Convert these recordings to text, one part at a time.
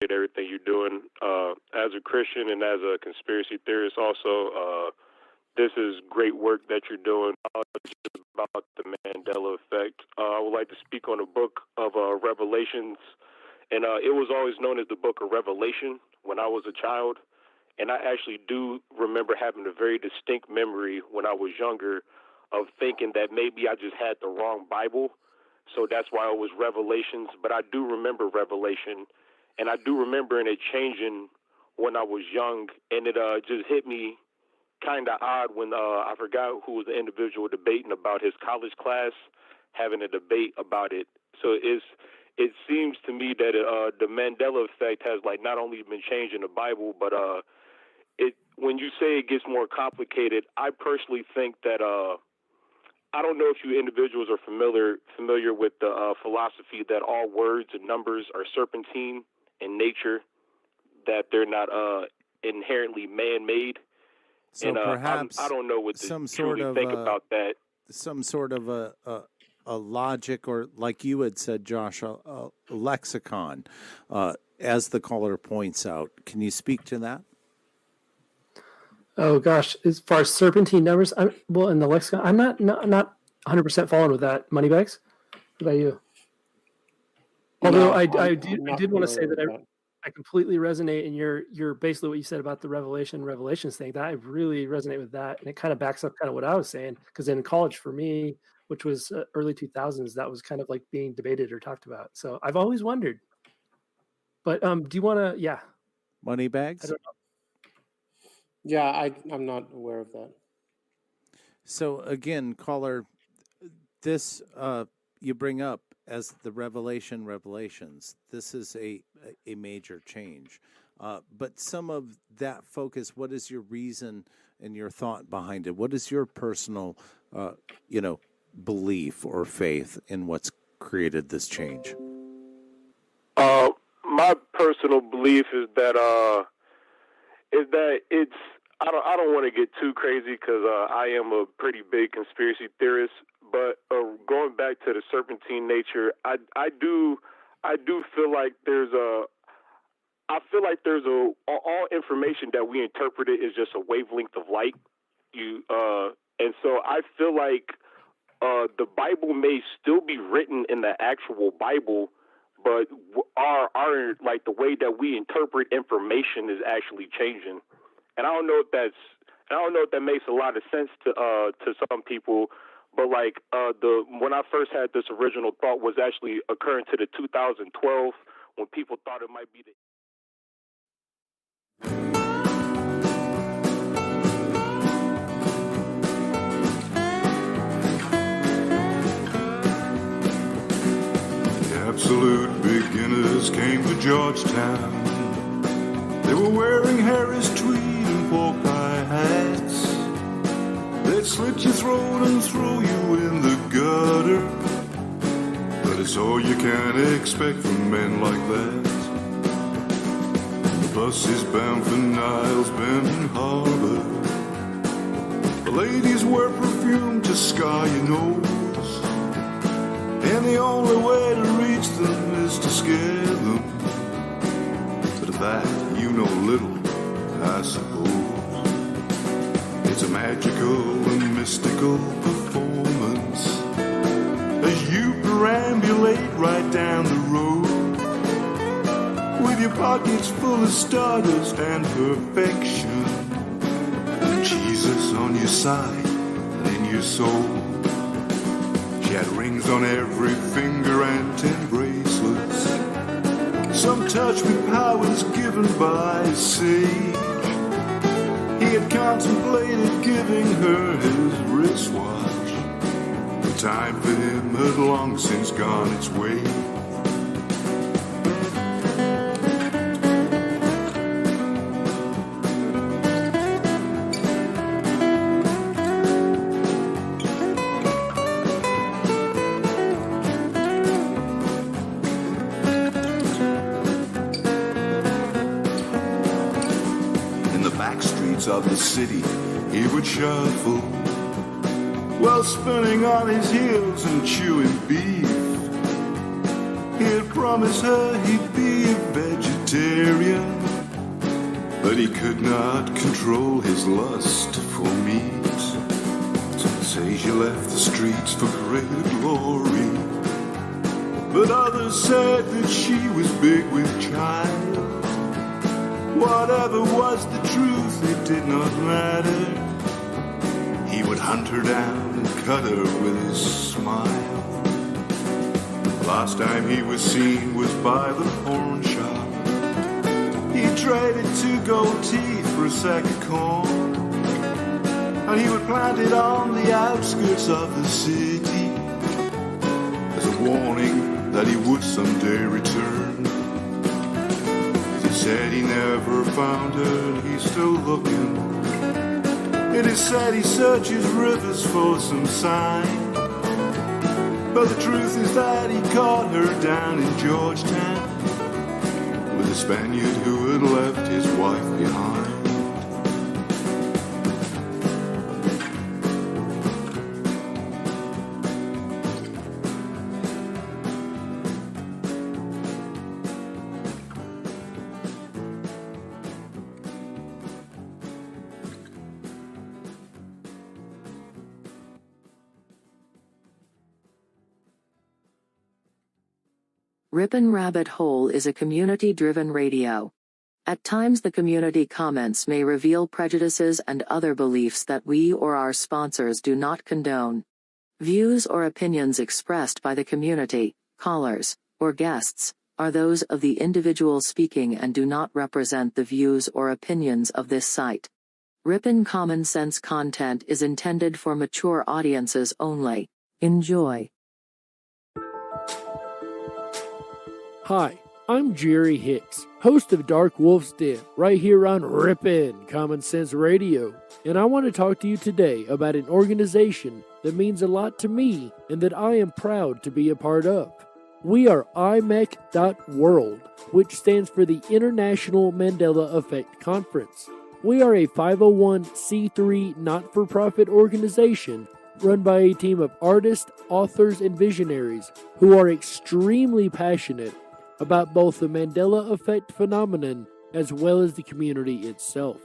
everything you're doing. As a Christian and as a conspiracy theorist also, this is great work that you're doing about the Mandela Effect. I would like to speak on the book of Revelations, and it was always known as the book of Revelation when I was a child, and I actually do remember having a very distinct memory when I was younger of thinking that maybe I just had the wrong Bible, so that's why it was Revelations, but I do remember Revelation, and I do remember it changing when I was young, and it just hit me kind of odd when I forgot who was the individual debating about his college class, having a debate about it. So it seems to me that the Mandela Effect has like not only been changing the Bible, but when you say it gets more complicated, I personally think that I don't know if you individuals are familiar with the philosophy that all words and numbers are serpentine in nature, that they're not inherently man-made. So and perhaps I don't know what to truly think about that. Some sort of a logic, or like you had said, Josh, a lexicon, as the caller points out. Can you speak to that? Oh gosh, as far as serpentine numbers, in the lexicon, I'm not 100% following with that. Moneybags, what about you? Although I did want to say that I completely resonate in your basically what you said about the Revelations thing. That I really resonate with that, and it kind of backs up kind of what I was saying, because in college for me, which was early 2000s, that was kind of like being debated or talked about. So I've always wondered. But do you want to? Yeah, Moneybags. I don't know. Yeah, I'm not aware of that. So again, caller, this you bring up as the revelations. This is a major change. But some of that focus, what is your reason and your thought behind it? What is your personal, belief or faith in what's created this change? My personal belief is that it's. I don't want to get too crazy because I am a pretty big conspiracy theorist. But going back to the serpentine nature, I do feel like there's all information that we interpret it is just a wavelength of light. And so I feel like the Bible may still be written in the actual Bible, but our like the way that we interpret information is actually changing. And I don't know if that makes a lot of sense to some people, but like when I first had this original thought was actually occurring to the 2012 when people thought it might be the. The absolute beginners came to Georgetown. They were wearing Harris tweed and pork pie hats. They'd slit your throat and throw you in the gutter. But it's all you can expect from men like that. The bus is bound for Niles Bend Harbor. The ladies wear perfume to scar your nose, and the only way to reach them is to scare them. But of that you know little, I suppose. It's a magical and mystical performance as you perambulate right down the road, with your pockets full of stardust and perfection, and Jesus on your side and in your soul. She had rings on every finger and 10 bracelets, some touch with powers given by a sage. He had contemplated giving her his wristwatch. The time for him had long since gone its way. Of the city he would shuffle while spinning on his heels and chewing beef. He had promised her he'd be a vegetarian, vegetarian, but he could not control his lust for meat. Some say she left the streets for greater glory, but others said that she was big with child. Whatever was the truth, it did not matter. He would hunt her down and cut her with his smile. Last time he was seen was by the pawn shop. He traded 2 gold teeth for a sack of corn, and he would plant it on the outskirts of the city as a warning that he would someday return. He said he never found her and he's still looking. It is said he searches rivers for some sign, but the truth is that he caught her down in Georgetown with a Spaniard who had left his wife behind. Ripon Rabbit Hole is a community-driven radio. At times the community comments may reveal prejudices and other beliefs that we or our sponsors do not condone. Views or opinions expressed by the community, callers, or guests, are those of the individual speaking and do not represent the views or opinions of this site. Ripon Common Sense content is intended for mature audiences only. Enjoy. Hi, I'm Jerry Hicks, host of Darkwolf's Den, right here on Ripon Common Sense Radio, and I want to talk to you today about an organization that means a lot to me and that I am proud to be a part of. We are IMEC.World, which stands for the International Mandela Effect Conference. We are a 501c3 not-for-profit organization run by a team of artists, authors, and visionaries who are extremely passionate about both the Mandela Effect phenomenon as well as the community itself.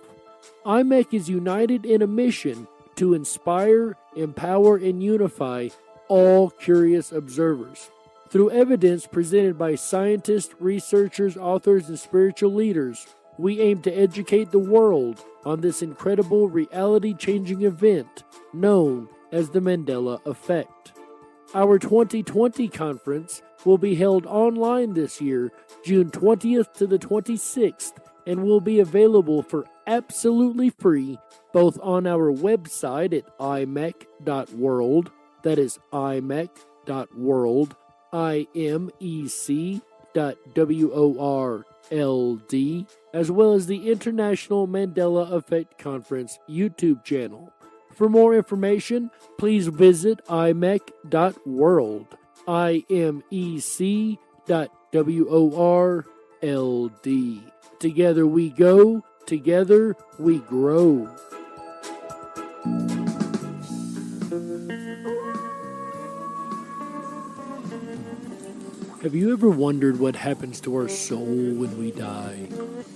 IMEC is united in a mission to inspire, empower, and unify all curious observers. Through evidence presented by scientists, researchers, authors, and spiritual leaders, we aim to educate the world on this incredible reality-changing event known as the Mandela Effect. Our 2020 conference will be held online this year, June 20th to the 26th, and will be available for absolutely free both on our website at imec.world, that is imec.world, imec.world, as well as the International Mandela Effect Conference YouTube channel. For more information, please visit imec.world, imec.world. Together we go, together we grow. Have you ever wondered what happens to our soul when we die?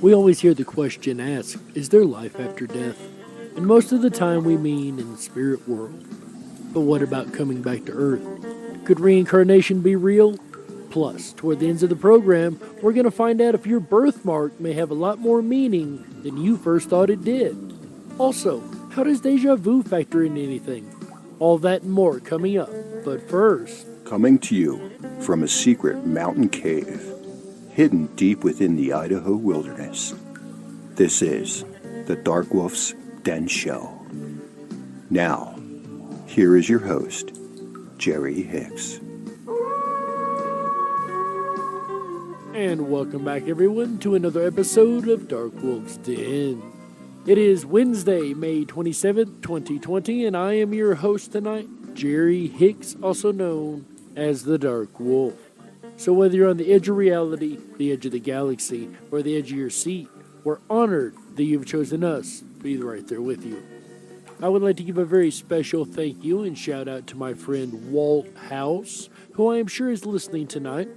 We always hear the question asked, is there life after death? And most of the time we mean in the spirit world. But what about coming back to Earth? Could reincarnation be real? Plus, toward the ends of the program, we're going to find out if your birthmark may have a lot more meaning than you first thought it did. Also, how does deja vu factor into anything? All that and more coming up. But first... Coming to you from a secret mountain cave, hidden deep within the Idaho wilderness, this is the Darkwolf's Den Show. Now, here is your host, Jerry Hicks. And welcome back, everyone, to another episode of Darkwolf's Den. It is Wednesday, May 27th, 2020, and I am your host tonight, Jerry Hicks, also known as the Dark Wolf. So whether you're on the edge of reality, the edge of the galaxy, or the edge of your seat, we're honored that you've chosen us to be right there with you. I would like to give a very special thank you and shout out to my friend Walt House, who I am sure is listening tonight.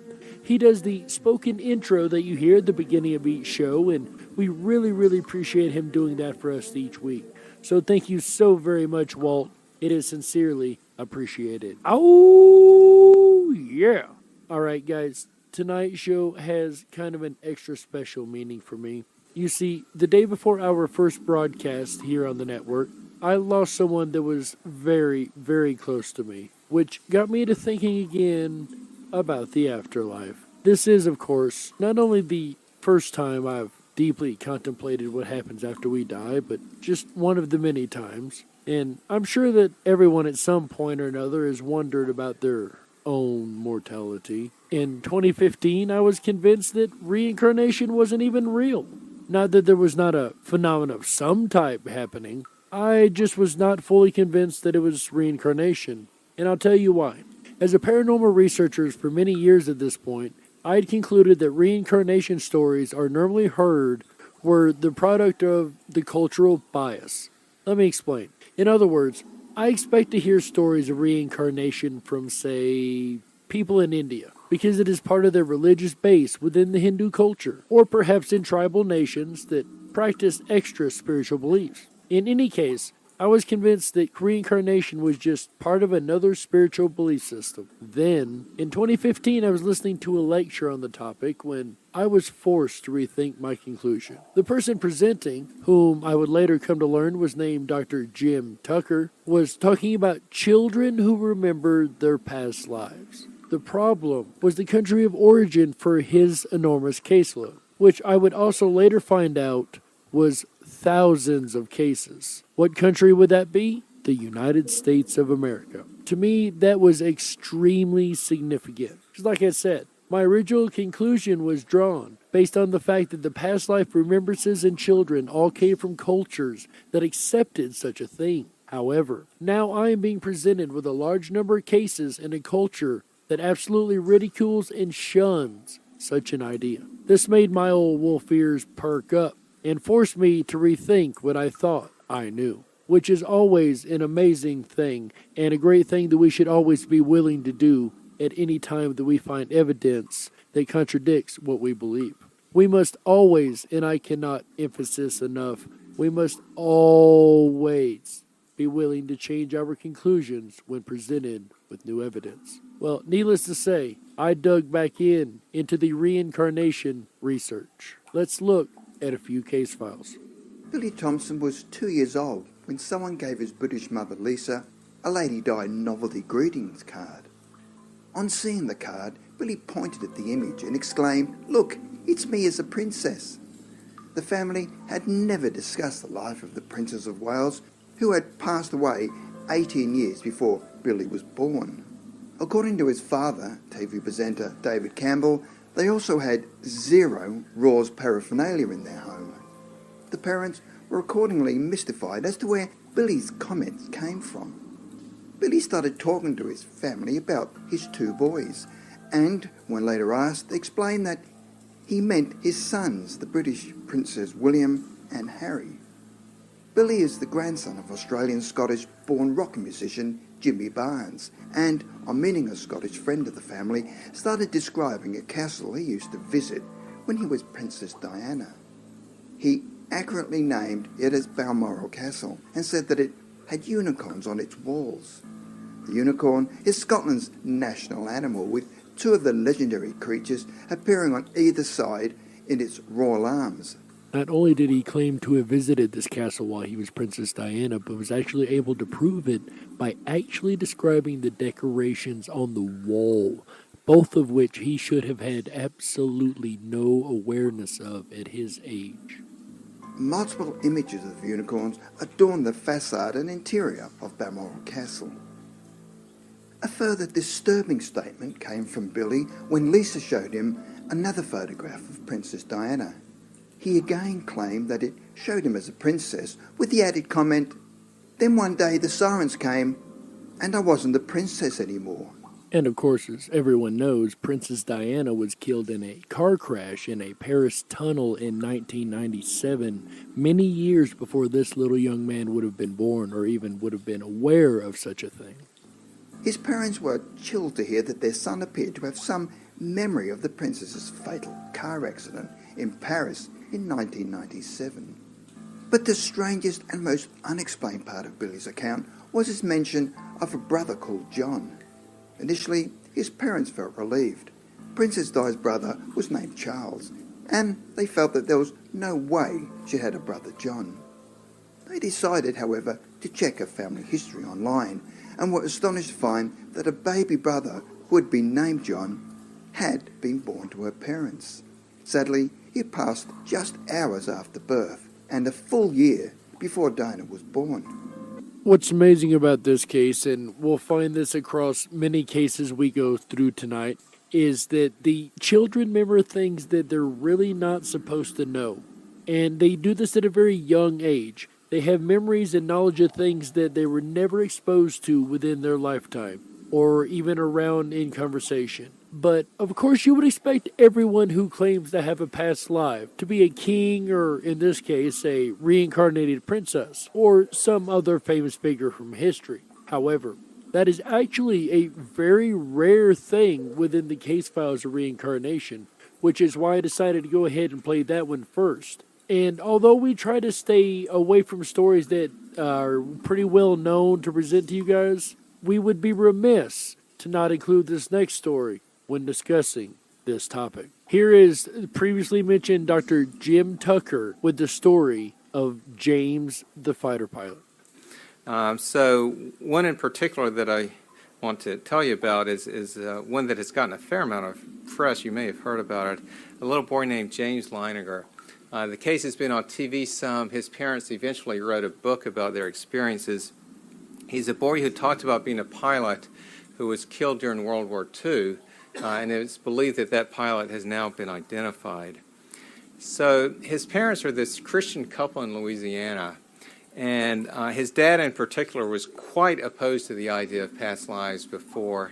He does the spoken intro that you hear at the beginning of each show, and we really, really appreciate him doing that for us each week. So thank you so very much, Walt. It is sincerely appreciated. Oh, yeah. All right, guys. Tonight's show has kind of an extra special meaning for me. You see, the day before our first broadcast here on the network, I lost someone that was very, very close to me, which got me to thinking again about the afterlife. This is, of course, not only the first time I've deeply contemplated what happens after we die, but just one of the many times. And I'm sure that everyone at some point or another has wondered about their own mortality. In 2015, I was convinced that reincarnation wasn't even real. Not that there was not a phenomenon of some type happening. I just was not fully convinced that it was reincarnation. And I'll tell you why. As a paranormal researcher for many years at this point, I had concluded that reincarnation stories are normally heard were the product of the cultural bias. Let me explain. In other words, I expect to hear stories of reincarnation from, say, people in India, because it is part of their religious base within the Hindu culture, or perhaps in tribal nations that practice extra spiritual beliefs. In any case, I was convinced that reincarnation was just part of another spiritual belief system. Then, in 2015, I was listening to a lecture on the topic when I was forced to rethink my conclusion. The person presenting, whom I would later come to learn was named Dr. Jim Tucker, was talking about children who remembered their past lives. The problem was the country of origin for his enormous caseload, which I would also later find out was thousands of cases. What country would that be? The United States of America. To me, that was extremely significant. Because like I said, my original conclusion was drawn based on the fact that the past life remembrances in children all came from cultures that accepted such a thing. However, now I am being presented with a large number of cases in a culture that absolutely ridicules and shuns such an idea. This made my old wolf ears perk up and forced me to rethink what I thought I knew, which is always an amazing thing and a great thing that we should always be willing to do at any time that we find evidence that contradicts what we believe. We must always, and I cannot emphasize enough, we must always be willing to change our conclusions when presented with new evidence. Well, needless to say, I dug back into the reincarnation research. Let's look at a few case files. Billy Thompson was 2 years old when someone gave his British mother Lisa a Lady Di novelty greetings card. On seeing the card, Billy pointed at the image and exclaimed, "Look, it's me as a princess." The family had never discussed the life of the Princess of Wales, who had passed away 18 years before Billy was born. According to his father, TV presenter David Campbell, they also had zero Raw's paraphernalia in their home. The parents were accordingly mystified as to where Billy's comments came from. Billy started talking to his family about his two boys, and when later asked, they explained that he meant his sons, the British Princes William and Harry. Billy is the grandson of Australian-Scottish-born rock musician Jimmy Barnes, and on meeting a Scottish friend of the family, started describing a castle he used to visit when he was Princess Diana. He accurately named it as Balmoral Castle and said that it had unicorns on its walls. The unicorn is Scotland's national animal, with two of the legendary creatures appearing on either side in its royal arms. Not only did he claim to have visited this castle while he was Princess Diana, but was actually able to prove it by actually describing the decorations on the wall, both of which he should have had absolutely no awareness of at his age. Multiple images of unicorns adorn the facade and interior of Balmoral Castle. A further disturbing statement came from Billy when Lisa showed him another photograph of Princess Diana. He again claimed that it showed him as a princess, with the added comment, "Then one day the sirens came and I wasn't a princess anymore." And of course, as everyone knows, Princess Diana was killed in a car crash in a Paris tunnel in 1997, many years before this little young man would have been born or even would have been aware of such a thing. His parents were chilled to hear that their son appeared to have some memory of the princess's fatal car accident in Paris in 1997. But the strangest and most unexplained part of Billy's account was his mention of a brother called John. Initially, his parents felt relieved. Princess Di's brother was named Charles, and they felt that there was no way she had a brother John. They decided, however, to check her family history online, and were astonished to find that a baby brother who had been named John had been born to her parents. Sadly, he passed just hours after birth, and a full year before Dinah was born. What's amazing about this case, and we'll find this across many cases we go through tonight, is that the children remember things that they're really not supposed to know. And they do this at a very young age. They have memories and knowledge of things that they were never exposed to within their lifetime, or even around in conversation. But, of course, you would expect everyone who claims to have a past life to be a king, or, in this case, a reincarnated princess, or some other famous figure from history. However, that is actually a very rare thing within the case files of reincarnation, which is why I decided to go ahead and play that one first. And although we try to stay away from stories that are pretty well known to present to you guys, we would be remiss to not include this next story when discussing this topic. Here is previously mentioned Dr. Jim Tucker with the story of James the fighter pilot. So one in particular that I want to tell you about is one that has gotten a fair amount of press. You may have heard about it. A little boy named James Leininger. The case has been on TV some. His parents eventually wrote a book about their experiences. He's a boy who talked about being a pilot who was killed during World War II, and it's believed that that pilot has now been identified. So his parents are this Christian couple in Louisiana, and his dad in particular was quite opposed to the idea of past lives before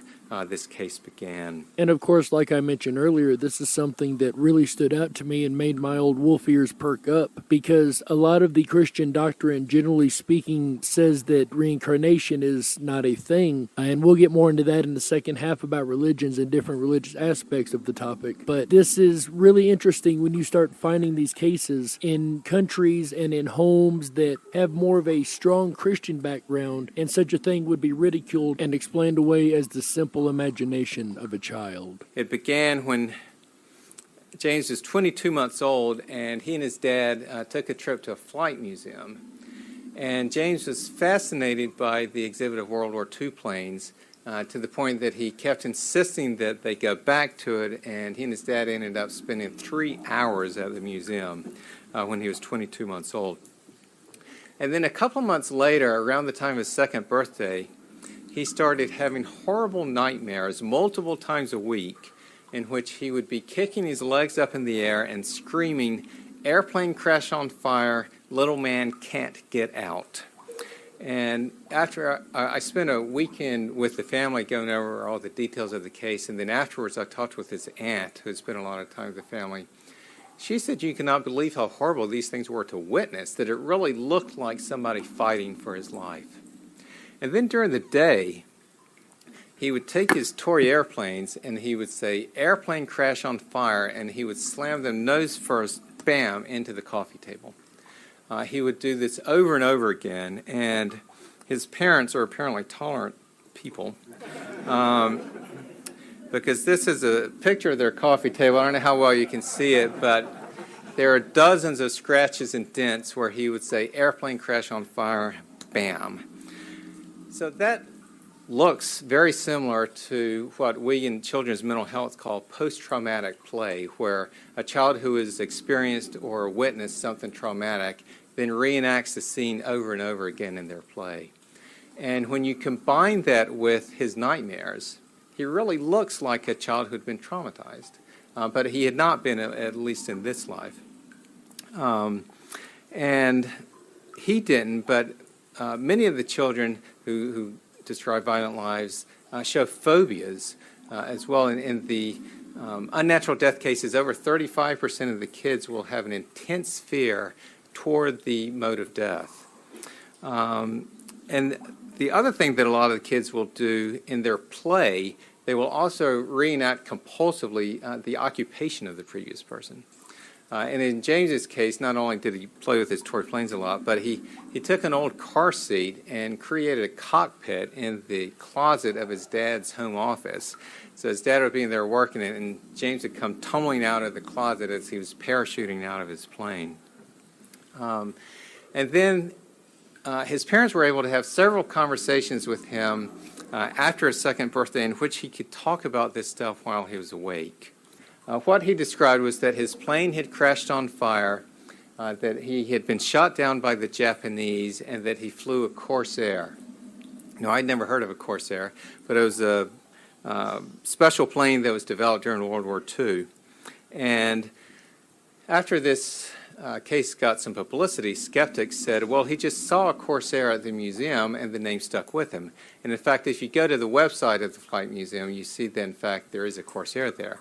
this case began. And of course, like I mentioned earlier, this is something that really stood out to me and made my old wolf ears perk up, because a lot of the Christian doctrine, generally speaking, says that reincarnation is not a thing. And we'll get more into that in the second half about religions and different religious aspects of the topic. But this is really interesting when you start finding these cases in countries and in homes that have more of a strong Christian background, and such a thing would be ridiculed and explained away as the simple imagination of a child. It began when James was 22 months old, and he and his dad took a trip to a flight museum. And James was fascinated by the exhibit of World War II planes to the point that he kept insisting that they go back to it, and he and his dad ended up spending 3 hours at the museum when he was 22 months old. And then a couple months later, around the time of his second birthday, he started having horrible nightmares multiple times a week, in which he would be kicking his legs up in the air and screaming, "Airplane crash on fire, little man can't get out." And after I spent a weekend with the family going over all the details of the case, and then afterwards I talked with his aunt, who had spent a lot of time with the family. She said you cannot believe how horrible these things were to witness, that it really looked like somebody fighting for his life. And then during the day, he would take his toy airplanes and he would say, "Airplane crash on fire," and he would slam them nose first, bam, into the coffee table. He would do this over and over again, and his parents are apparently tolerant people, because this is a picture of their coffee table. I don't know how well you can see it, but there are dozens of scratches and dents where he would say, "Airplane crash on fire, bam." So that looks very similar to what we in children's mental health call post-traumatic play, where a child who has experienced or witnessed something traumatic then reenacts the scene over and over again in their play. And when you combine that with his nightmares, he really looks like a child who had been traumatized, but he had not been, at least in this life. And he didn't, but many of the children who describe violent lives show phobias as well. In the unnatural death cases, over 35% of the kids will have an intense fear toward the mode of death. And the other thing that a lot of the kids will do in their play they will also reenact compulsively the occupation of the previous person. And in James's case, not only did he play with his toy planes a lot, but he took an old car seat and created a cockpit in the closet of his dad's home office. So his dad would be in there working, and James would come tumbling out of the closet as he was parachuting out of his plane. And then his parents were able to have several conversations with him after his second birthday in which he could talk about this stuff while he was awake. What he described was that his plane had crashed on fire, that he had been shot down by the Japanese, and that he flew a Corsair. Now, I'd never heard of a Corsair, but it was a special plane that was developed during World War II. And after this case got some publicity, skeptics said, well, he just saw a Corsair at the museum and the name stuck with him. And in fact, if you go to the website of the Flight Museum, you see that in fact there is a Corsair there.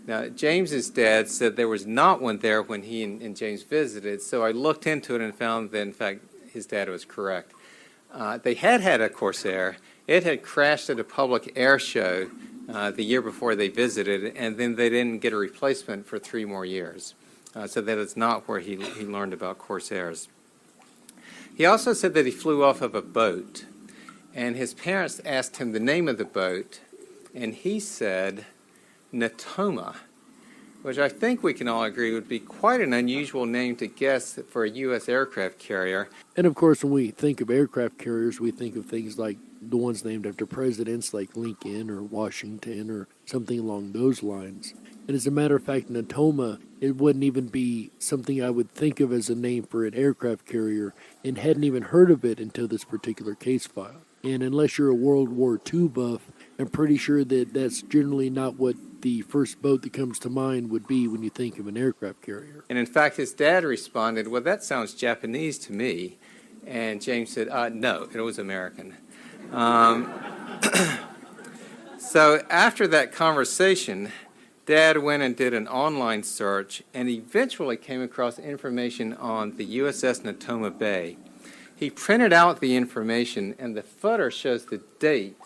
Now, James's dad said there was not one there when he and James visited, so I looked into it and found that in fact his dad was correct. They had a Corsair. It had crashed at a public air show the year before they visited, and then they didn't get a replacement for 3 more years. So that is not where he learned about Corsairs. He also said that he flew off of a boat, and his parents asked him the name of the boat, and he said Natoma, which I think we can all agree would be quite an unusual name to guess for a U.S. aircraft carrier. And of course, when we think of aircraft carriers, we think of things like the ones named after presidents like Lincoln or Washington or something along those lines. And as a matter of fact, Natoma, it wouldn't even be something I would think of as a name for an aircraft carrier, and hadn't even heard of it until this particular case file. And unless you're a World War II buff, I'm pretty sure that that's generally not what the first boat that comes to mind would be when you think of an aircraft carrier. And in fact, his dad responded, well, that sounds Japanese to me. And James said, no, it was American. So after that conversation, Dad went and did an online search and eventually came across information on the USS Natoma Bay. He printed out the information, and the footer shows the date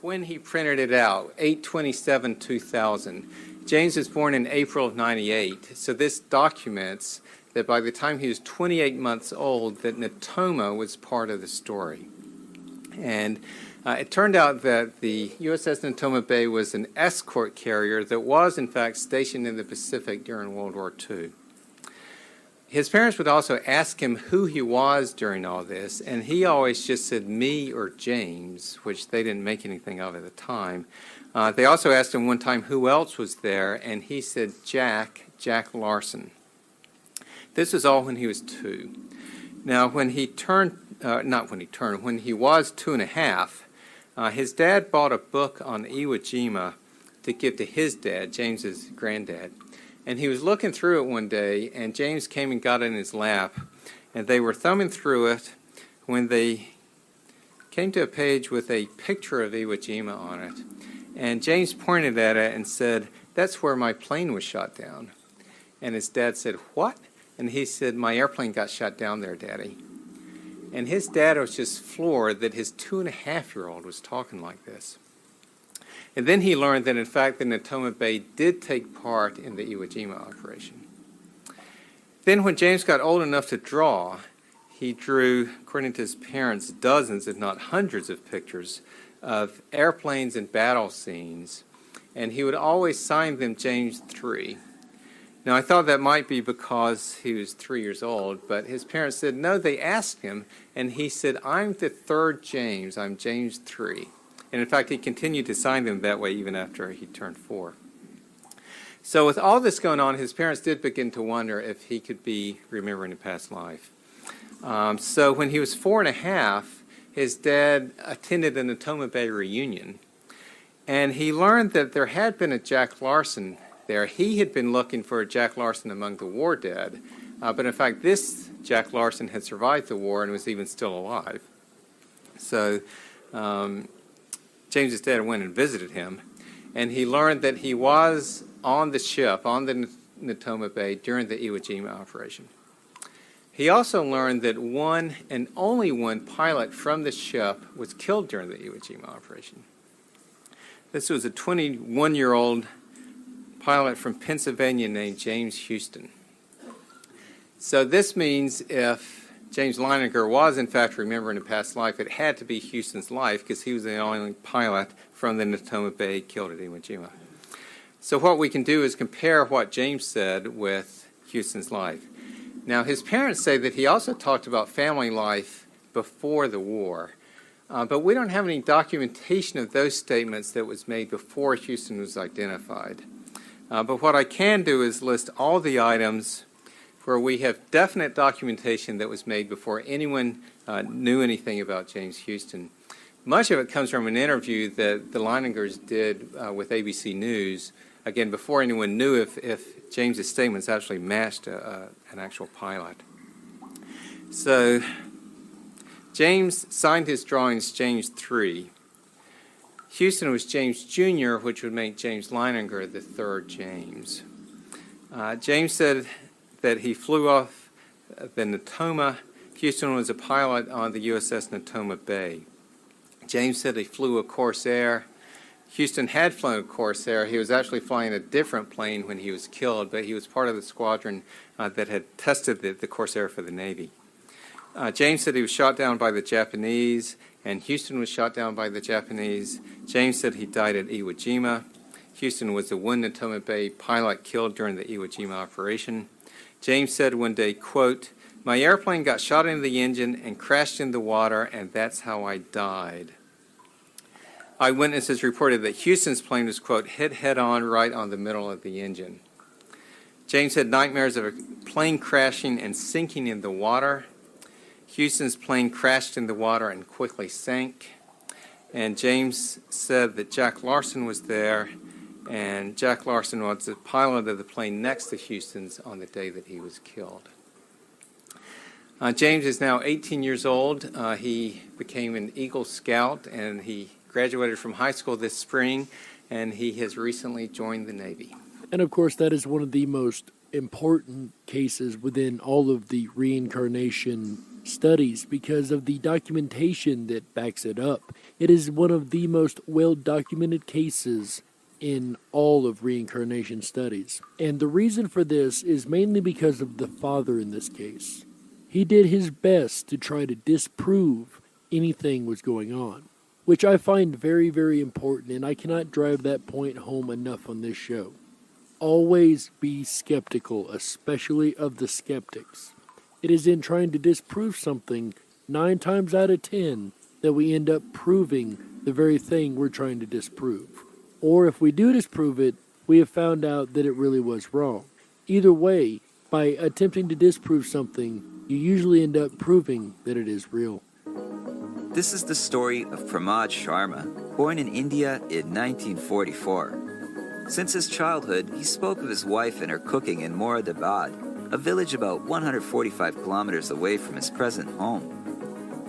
when he printed it out, 8/27/2000. James was born in April of 98, so this documents that by the time he was 28 months old, that Natoma was part of the story. And it turned out that the USS Natoma Bay was an escort carrier that was, in fact, stationed in the Pacific during World War II. His parents would also ask him who he was during all this, and he always just said me or James, which they didn't make anything of at the time. They also asked him one time who else was there, and he said Jack Larson. This was all when he was 2. Now, when he was 2.5, his dad bought a book on Iwo Jima to give to his dad, James's granddad. And he was looking through it one day, and James came and got it in his lap, and they were thumbing through it when they came to a page with a picture of Iwo Jima on it. And James pointed at it and said, "That's where my plane was shot down." And his dad said, "What?" And he said, "My airplane got shot down there, Daddy." And his dad was just floored that his 2.5-year-old was talking like this. And then he learned that, in fact, the Natoma Bay did take part in the Iwo Jima operation. Then when James got old enough to draw, he drew, according to his parents, dozens, if not hundreds of pictures of airplanes and battle scenes, and he would always sign them James 3. Now, I thought that might be because he was 3 years old, but his parents said, no, they asked him, and he said, I'm the 3rd James, I'm James 3. And in fact, he continued to sign them that way even after he turned 4. So with all this going on, his parents did begin to wonder if he could be remembering a past life. So when he was 4.5, his dad attended a Natoma Bay reunion, and he learned that there had been a Jack Larson there. He had been looking for a Jack Larson among the war dead, but in fact, this Jack Larson had survived the war and was even still alive. So James's dad went and visited him, and he learned that he was on the ship, on the Natoma Bay, during the Iwo Jima operation. He also learned that one and only one pilot from the ship was killed during the Iwo Jima operation. This was a 21-year-old pilot from Pennsylvania named James Houston. So this means if James Leininger was in fact remembering a past life, it had to be Houston's life because he was the only pilot from the Natoma Bay killed at Iwo Jima. So what we can do is compare what James said with Houston's life. Now his parents say that he also talked about family life before the war. But we don't have any documentation of those statements that was made before Houston was identified. But what I can do is list all the items where we have definite documentation that was made before anyone knew anything about James Houston. Much of it comes from an interview that the Leiningers did with ABC News, again, before anyone knew if James's statements actually matched an actual pilot. So James signed his drawings James 3. Houston was James Jr., which would make James Leininger the third James. James said that he flew off the Natoma. Houston was a pilot on the USS Natoma Bay. James said he flew a Corsair. Houston had flown a Corsair. He was actually flying a different plane when he was killed, but he was part of the squadron that had tested the Corsair for the Navy. James said he was shot down by the Japanese, and Houston was shot down by the Japanese. James said he died at Iwo Jima. Houston was the one Natoma Bay pilot killed during the Iwo Jima operation. James said one day, quote, "My airplane got shot into the engine and crashed in the water, and that's how I died." Eyewitnesses reported that Houston's plane was, quote, hit head-on right on the middle of the engine. James had nightmares of a plane crashing and sinking in the water. Houston's plane crashed in the water and quickly sank. And James said that Jack Larson was there, and Jack Larson was the pilot of the plane next to Houston's on the day that he was killed. James is now 18 years old. He became an Eagle Scout, and he graduated from high school this spring, and he has recently joined the Navy. And of course, that is one of the most important cases within all of the reincarnation studies because of the documentation that backs it up. It is one of the most well-documented cases in all of reincarnation studies. And the reason for this is mainly because of the father in this case. He did his best to try to disprove anything was going on, which I find very, very important, and I cannot drive that point home enough on this show. Always be skeptical, especially of the skeptics. It is in trying to disprove something 9 times out of 10 that we end up proving the very thing we're trying to disprove. Or if we do disprove it, we have found out that it really was wrong. Either way, by attempting to disprove something, you usually end up proving that it is real. This is the story of Ramat Sharma, born in India in 1944. Since his childhood, he spoke of his wife and her cooking in Moradabad, a village about 145 kilometers away from his present home.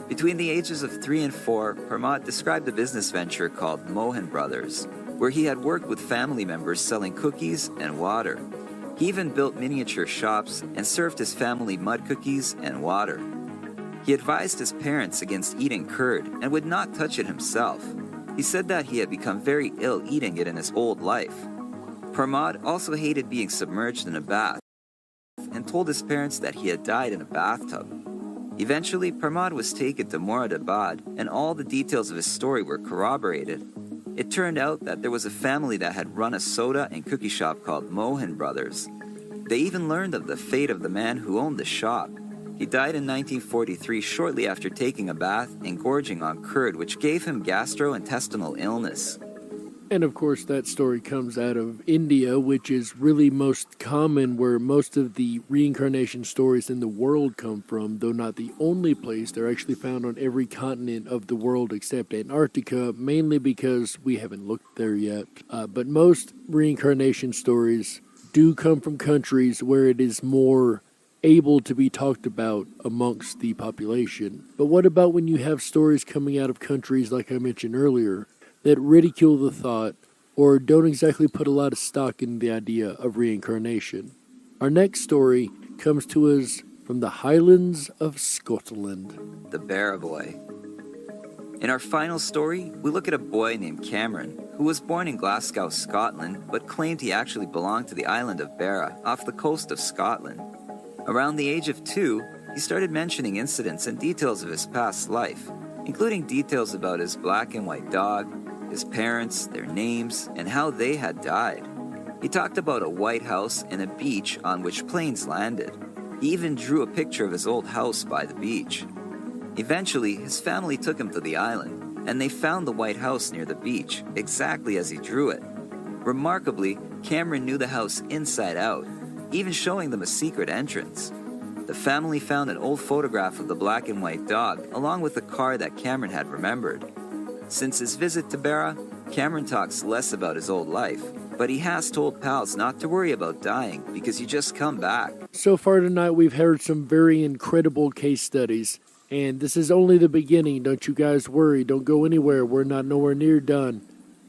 Between the ages of 3 and 4, Ramat described a business venture called Mohan Brothers, where he had worked with family members selling cookies and water. He even built miniature shops and served his family mud cookies and water. He advised his parents against eating curd and would not touch it himself. He said that he had become very ill eating it in his old life. Parmad also hated being submerged in a bath and told his parents that he had died in a bathtub. Eventually, Parmad was taken to Moradabad, and all the details of his story were corroborated. It turned out that there was a family that had run a soda and cookie shop called Mohan Brothers. They even learned of the fate of the man who owned the shop. He died in 1943 shortly after taking a bath and gorging on curd, which gave him gastrointestinal illness. And of course, that story comes out of India, which is really most common where most of the reincarnation stories in the world come from, though not the only place. They're actually found on every continent of the world except Antarctica, mainly because we haven't looked there yet. But most reincarnation stories do come from countries where it is more able to be talked about amongst the population. But what about when you have stories coming out of countries, like I mentioned earlier, that ridicule the thought or don't exactly put a lot of stock in the idea of reincarnation? Our next story comes to us from the Highlands of Scotland. The Bear Boy. In our final story, we look at a boy named Cameron who was born in Glasgow, Scotland, but claimed he actually belonged to the island of Beara, off the coast of Scotland. Around the age of 2, he started mentioning incidents and details of his past life, including details about his black and white dog, his parents, their names, and how they had died. He talked about a white house and a beach on which planes landed. He even drew a picture of his old house by the beach. Eventually, his family took him to the island, and they found the white house near the beach, exactly as he drew it. Remarkably, Cameron knew the house inside out, even showing them a secret entrance. The family found an old photograph of the black and white dog, along with a car that Cameron had remembered. Since his visit to Beara, Cameron talks less about his old life, but he has told pals not to worry about dying because you just come back. So far tonight, we've heard some very incredible case studies, and this is only the beginning. Don't you guys worry. Don't go anywhere. We're not nowhere near done.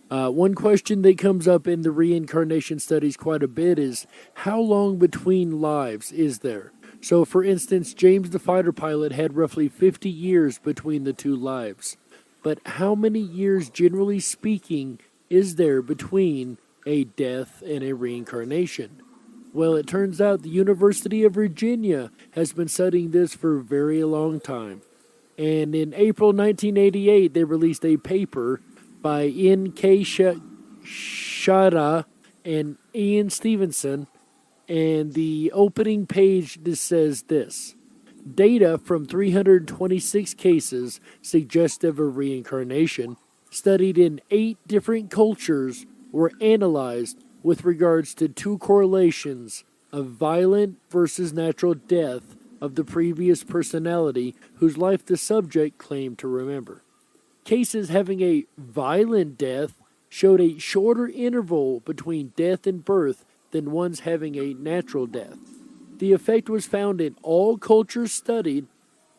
One question that comes up in the reincarnation studies quite a bit is, how long between lives is there? So, for instance, James the fighter pilot had roughly 50 years between the two lives. But how many years, generally speaking, is there between a death and a reincarnation? Well, it turns out the University of Virginia has been studying this for a very long time. And in April 1988, they released a paper by N.K. Shada and Ian Stevenson, and the opening page says this: data from 326 cases suggestive of reincarnation studied in 8 different cultures were analyzed with regards to 2 correlations of violent versus natural death of the previous personality whose life the subject claimed to remember. Cases having a violent death showed a shorter interval between death and birth than ones having a natural death. The effect was found in all cultures studied,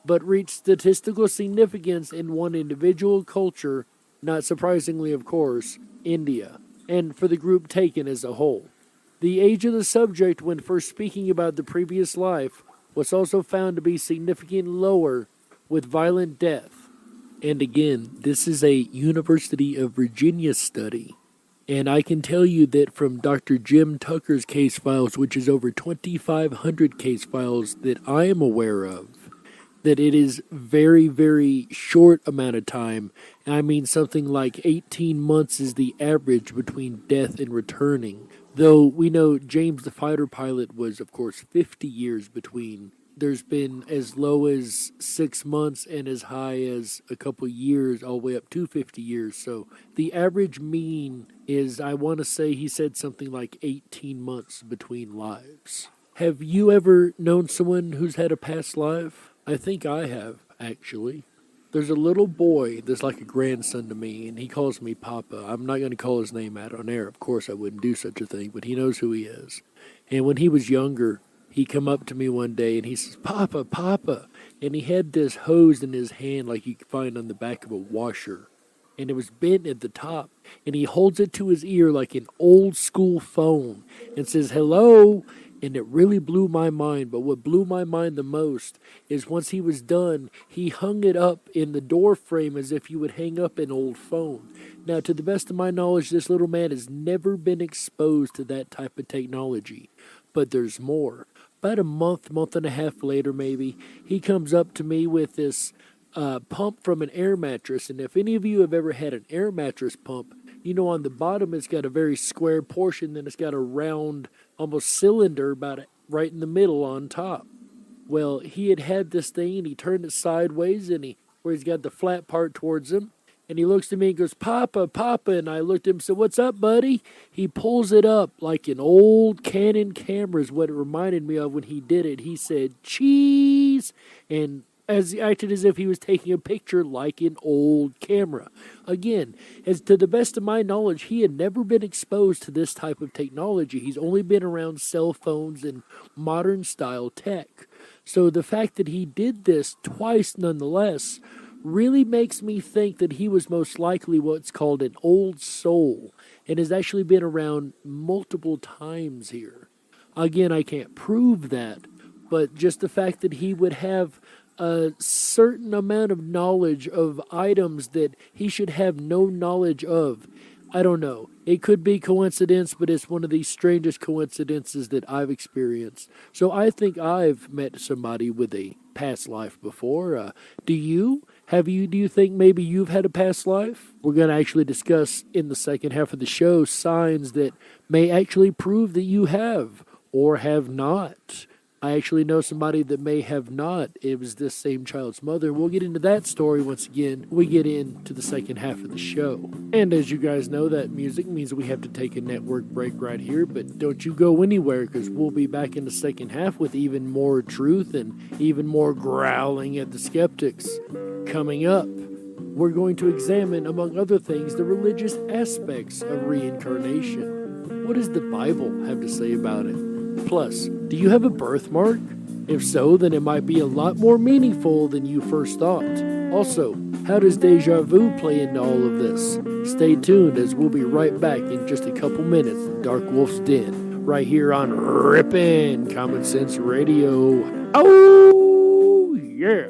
but reached statistical significance in one individual culture, not surprisingly, of course, India, and for the group taken as a whole. The age of the subject when first speaking about the previous life was also found to be significantly lower with violent death. And again, this is a University of Virginia study. And I can tell you that from Dr. Jim Tucker's case files, which is over 2,500 case files that I am aware of, that it is very, very short amount of time. I mean, something like 18 months is the average between death and returning. Though we know James the fighter pilot was, of course, 50 years between. There's been as low as 6 months and as high as a couple years, all the way up to 50 years. So the average mean is, I want to say he said something like 18 months between lives. Have you ever known someone who's had a past life? I think I have, actually. There's a little boy that's like a grandson to me, and he calls me Papa. I'm not going to call his name out on air. Of course, I wouldn't do such a thing, but he knows who he is. And when he was younger, he come up to me one day and he says, Papa, Papa. And he had this hose in his hand like you could find on the back of a washer. And it was bent at the top. And he holds it to his ear like an old school phone and says, hello. And it really blew my mind. But what blew my mind the most is once he was done, he hung it up in the door frame as if you would hang up an old phone. Now, to the best of my knowledge, this little man has never been exposed to that type of technology. But there's more. About a month and a half later maybe, he comes up to me with this pump from an air mattress. And if any of you have ever had an air mattress pump, you know on the bottom it's got a very square portion, then it's got a round, almost cylinder about right in the middle on top. Well, he had this thing and he turned it sideways and where he's got the flat part towards him. And he looks at me and goes, Papa, Papa. And I looked at him and said, what's up, buddy? He pulls it up like an old Canon camera is what it reminded me of when he did it. He said, cheese. And acted as if he was taking a picture like an old camera. Again, as to the best of my knowledge, he had never been exposed to this type of technology. He's only been around cell phones and modern style tech. So the fact that he did this twice nonetheless really makes me think that he was most likely what's called an old soul and has actually been around multiple times here. Again, I can't prove that, but just the fact that he would have a certain amount of knowledge of items that he should have no knowledge of. I don't know. It could be coincidence, but it's one of the strangest coincidences that I've experienced. So I think I've met somebody with a past life before. Do you? Do you think maybe you've had a past life? We're going to actually discuss in the second half of the show signs that may actually prove that you have or have not. I actually know somebody that may have not. It was this same child's mother. We'll get into that story once again. We get into the second half of the show. And as you guys know, that music means we have to take a network break right here. But don't you go anywhere, because we'll be back in the second half with even more truth and even more growling at the skeptics. Coming up, we're going to examine, among other things, the religious aspects of reincarnation. What does the Bible have to say about it? Plus, do you have a birthmark? If so, then it might be a lot more meaningful than you first thought. Also, how does deja vu play into all of this? Stay tuned, as we'll be right back in just a couple minutes. Darkwolf's Den, right here on Ripon Common Sense Radio. Oh, yeah.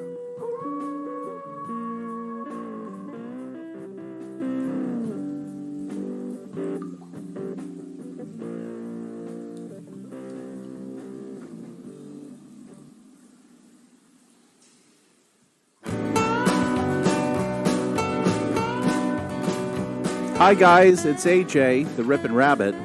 Hi guys, it's AJ, the Ripon Rabbit.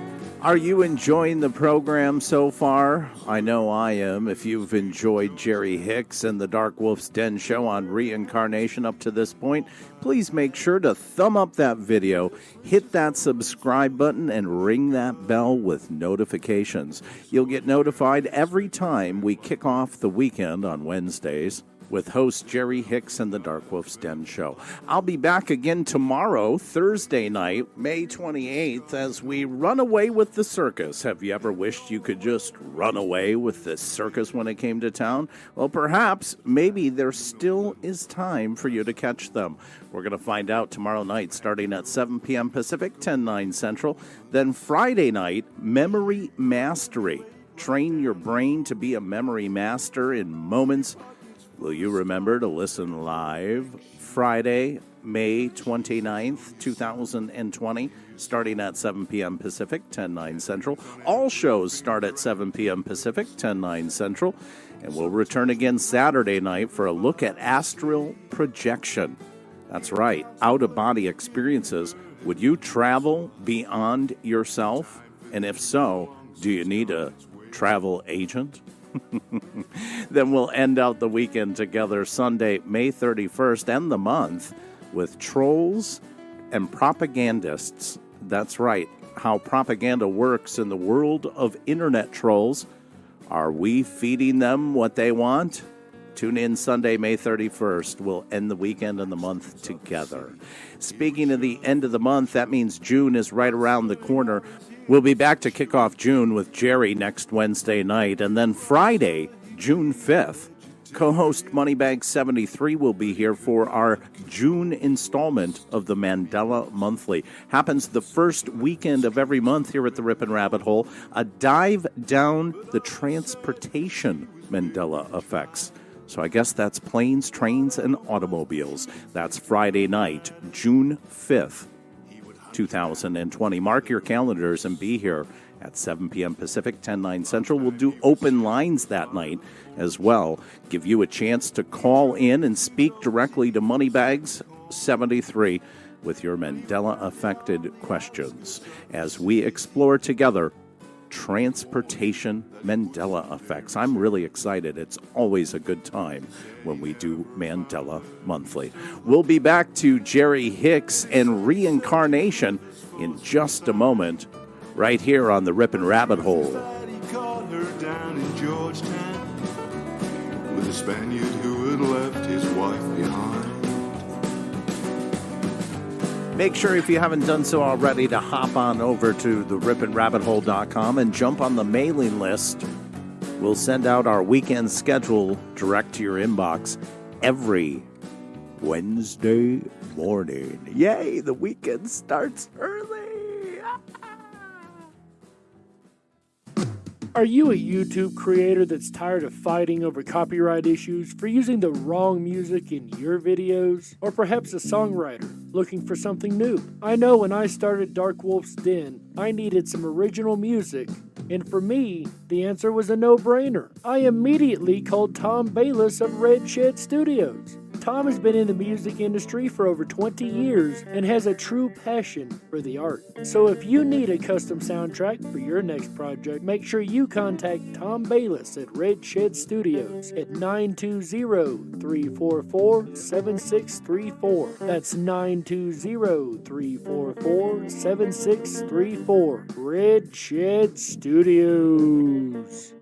Are you enjoying the program so far? I know I am. If you've enjoyed Jerry Hicks and the Darkwolf's Den show on reincarnation up to this point, please make sure to thumb up that video, hit that subscribe button, and ring that bell with notifications. You'll get notified every time we kick off the weekend on Wednesdays with host Jerry Hicks and the Darkwolf's Den show. I'll be back again tomorrow, Thursday night, May 28th, as we run away with the circus. Have you ever wished you could just run away with the circus when it came to town? Well, perhaps, maybe there still is time for you to catch them. We're going to find out tomorrow night, starting at 7 p.m. Pacific, 10/9 Central. Then Friday night, Memory Mastery. Train your brain to be a memory master in moments. Will you remember to listen live Friday, May 29th, 2020, starting at 7 p.m. Pacific, 10/9 Central. All shows start at 7 p.m. Pacific, 10/9 Central. And we'll return again Saturday night for a look at astral projection. That's right, out-of-body experiences. Would you travel beyond yourself? And if so, do you need a travel agent? Then we'll end out the weekend together Sunday, May 31st, and the month with trolls and propagandists. That's right, how propaganda works in the world of internet trolls. Are we feeding them what they want? Tune in Sunday, May 31st. We'll end the weekend and the month together. Speaking of the end of the month, that means June is right around the corner. We'll be back to kick off June with Jerry next Wednesday night. And then Friday, June 5th, co-host Moneybag73 will be here for our June installment of the Mandela Monthly. Happens the first weekend of every month here at the Ripon Rabbit Hole. A dive down the transportation Mandela effects. So I guess that's planes, trains, and automobiles. That's Friday night, June 5th. 2020. Mark your calendars and be here at 7 p.m. Pacific, 10/9 Central. We'll do open lines that night as well. Give you a chance to call in and speak directly to Moneybags73 with your Mandela-affected questions as we explore together transportation Mandela effects. I'm really excited. It's always a good time when we do Mandela Monthly. We'll be back to Jerry Hicks and reincarnation in just a moment, right here on the Ripon Rabbit Hole. He caught her down in Georgetown with a Spaniard who had left his wife behind. Make sure, if you haven't done so already, to hop on over to the riponrabbithole.com and jump on the mailing list. We'll send out our weekend schedule direct to your inbox every Wednesday morning. Yay, the weekend starts early. Are you a YouTube creator that's tired of fighting over copyright issues for using the wrong music in your videos? Or perhaps a songwriter looking for something new? I know when I started Darkwolf's Den, I needed some original music, and for me, the answer was a no-brainer. I immediately called Tom Bayless of Red Shed Studios. Tom has been in the music industry for over 20 years and has a true passion for the art. So if you need a custom soundtrack for your next project, make sure you contact Tom Bayless at Red Shed Studios at 920-344-7634. That's 920-344-7634. Red Shed Studios.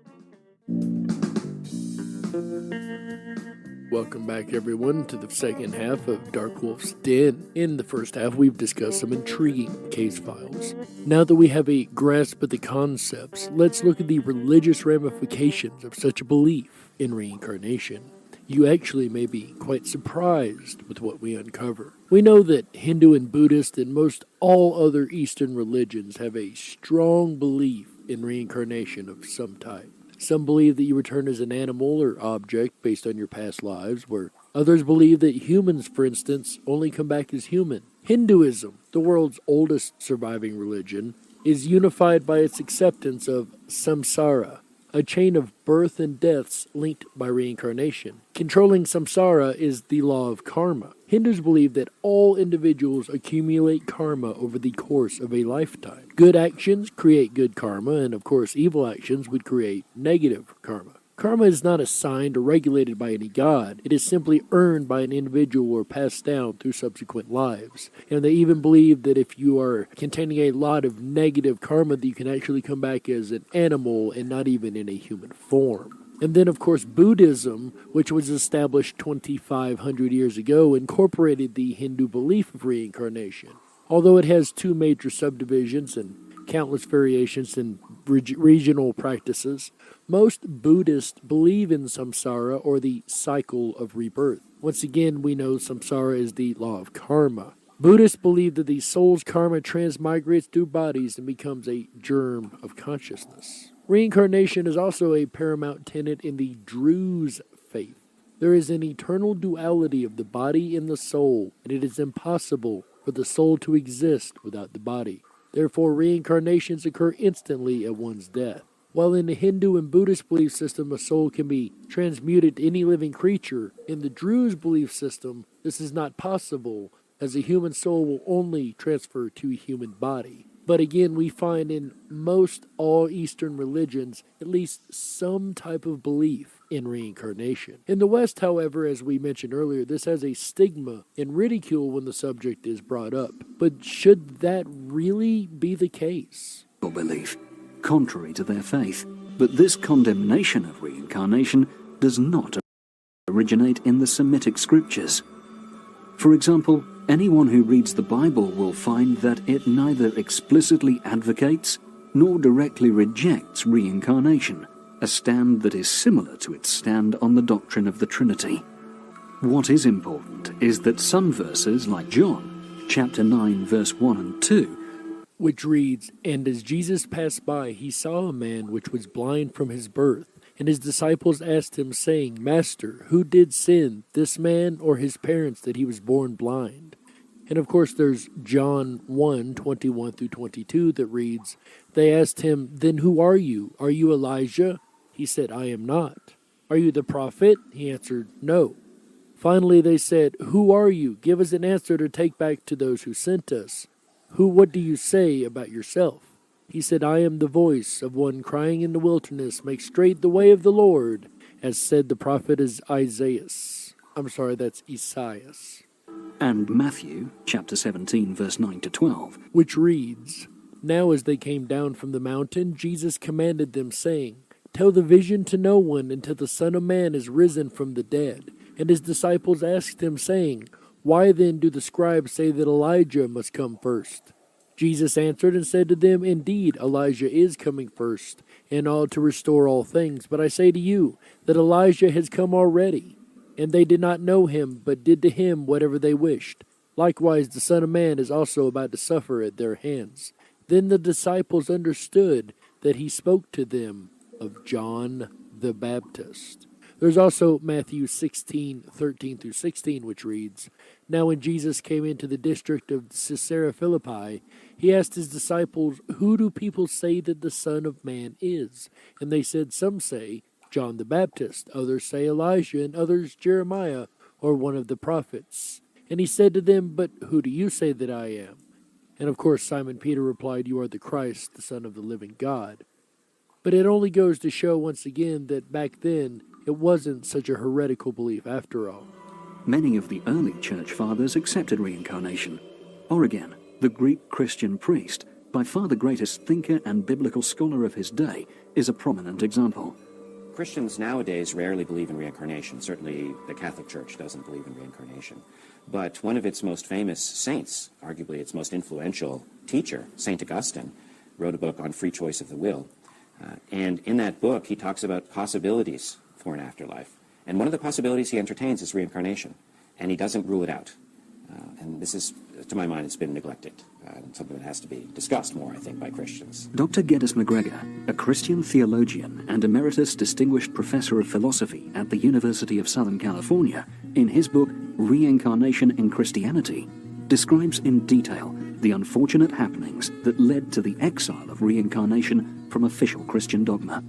Welcome back, everyone, to the second half of Darkwolf's Den. In the first half, we've discussed some intriguing case files. Now that we have a grasp of the concepts, let's look at the religious ramifications of such a belief in reincarnation. You actually may be quite surprised with what we uncover. We know that Hindu and Buddhist and most all other Eastern religions have a strong belief in reincarnation of some type. Some believe that you return as an animal or object based on your past lives, where others believe that humans, for instance, only come back as human. Hinduism, the world's oldest surviving religion, is unified by its acceptance of samsara, a chain of birth and deaths linked by reincarnation. Controlling samsara is the law of karma. Hindus believe that all individuals accumulate karma over the course of a lifetime. Good actions create good karma, and of course evil actions would create negative karma. Karma is not assigned or regulated by any god. It is simply earned by an individual or passed down through subsequent lives. And they even believe that if you are containing a lot of negative karma, that you can actually come back as an animal and not even in a human form. And then, of course, Buddhism, which was established 2,500 years ago, incorporated the Hindu belief of reincarnation. Although it has two major subdivisions and countless variations in regional practices, most Buddhists believe in samsara, or the cycle of rebirth. Once again, we know samsara is the law of karma. Buddhists believe that the soul's karma transmigrates through bodies and becomes a germ of consciousness. Reincarnation is also a paramount tenet in the Druze faith. There is an eternal duality of the body and the soul, and it is impossible for the soul to exist without the body. Therefore, reincarnations occur instantly at one's death. While in the Hindu and Buddhist belief system, a soul can be transmuted to any living creature, in the Druze belief system, this is not possible, as a human soul will only transfer to a human body. But again, we find in most all Eastern religions at least some type of belief in reincarnation. In the West, however, as we mentioned earlier, this has a stigma and ridicule when the subject is brought up. But should that really be the case? Belief, contrary to their faith. But this condemnation of reincarnation does not originate in the Semitic scriptures. For example, anyone who reads the Bible will find that it neither explicitly advocates nor directly rejects reincarnation, a stand that is similar to its stand on the doctrine of the Trinity. What is important is that some verses, like John, chapter 9, verse 1 and 2, which reads, "And as Jesus passed by, he saw a man which was blind from his birth. And his disciples asked him, saying, Master, who did sin, this man or his parents, that he was born blind?" And of course there's John 1, 21 through 22 that reads, "They asked him, Then who are you? Are you Elijah? He said, I am not. Are you the prophet? He answered, No. Finally they said, Who are you? Give us an answer to take back to those who sent us. What do you say about yourself? He said, I am the voice of one crying in the wilderness, make straight the way of the Lord, as said the prophet Isaiah. That's Esaias. And Matthew, chapter 17, verse 9 to 12, which reads, Now as they came down from the mountain, Jesus commanded them, saying, Tell the vision to no one until the Son of Man is risen from the dead. And his disciples asked him, saying, Why then do the scribes say that Elijah must come first? Jesus answered and said to them, Indeed, Elijah is coming first, and ought to restore all things. But I say to you that Elijah has come already, and they did not know him, but did to him whatever they wished. Likewise the Son of Man is also about to suffer at their hands. Then the disciples understood that he spoke to them of John the Baptist. There's also Matthew 16:13-16, which reads, "Now when Jesus came into the district of Caesarea Philippi, he asked his disciples, 'Who do people say that the Son of Man is?' And they said, 'Some say John the Baptist, others say Elijah, and others Jeremiah, or one of the prophets.' And he said to them, 'But who do you say that I am?' And of course Simon Peter replied, 'You are the Christ, the Son of the living God.'" But it only goes to show once again that back then it wasn't such a heretical belief after all. Many of the early church fathers accepted reincarnation. Origen, the Greek Christian priest, by far the greatest thinker and biblical scholar of his day, is a prominent example. Christians nowadays rarely believe in reincarnation. Certainly the Catholic Church doesn't believe in reincarnation. But one of its most famous saints, arguably its most influential teacher, St. Augustine, wrote a book on free choice of the will. And in that book, he talks about possibilities for an afterlife. And one of the possibilities he entertains is reincarnation. And he doesn't rule it out. And this is, to my mind, it's been neglected. Something that has to be discussed more, I think, by Christians. Dr. Geddes McGregor, a Christian theologian and emeritus distinguished professor of philosophy at the University of Southern California, in his book Reincarnation in Christianity, describes in detail the unfortunate happenings that led to the exile of reincarnation from official Christian dogma.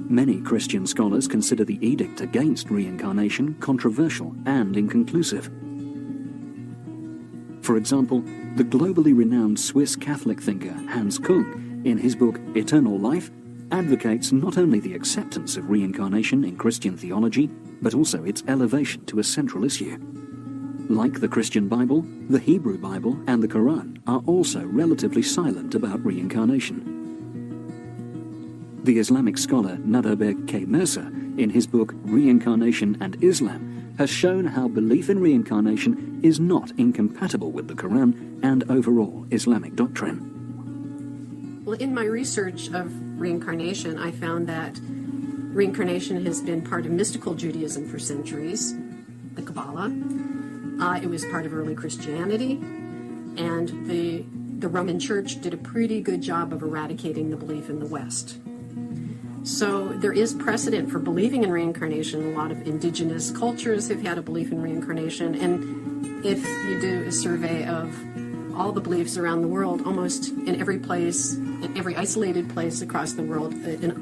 Many Christian scholars consider the edict against reincarnation controversial and inconclusive. For example, the globally renowned Swiss Catholic thinker Hans Kung, in his book Eternal Life, advocates not only the acceptance of reincarnation in Christian theology, but also its elevation to a central issue. Like the Christian Bible, the Hebrew Bible and the Quran are also relatively silent about reincarnation. The Islamic scholar Nader K. Mercer, in his book Reincarnation and Islam, has shown how belief in reincarnation is not incompatible with the Quran and overall Islamic doctrine. Well, in my research of reincarnation, I found that reincarnation has been part of mystical Judaism for centuries, the Kabbalah. It was part of early Christianity, and the Roman Church did a pretty good job of eradicating the belief in the West. So there is precedent for believing in reincarnation. A lot of indigenous cultures have had a belief in reincarnation, and if you do a survey of all the beliefs around the world, almost in every place, in every isolated place across the world,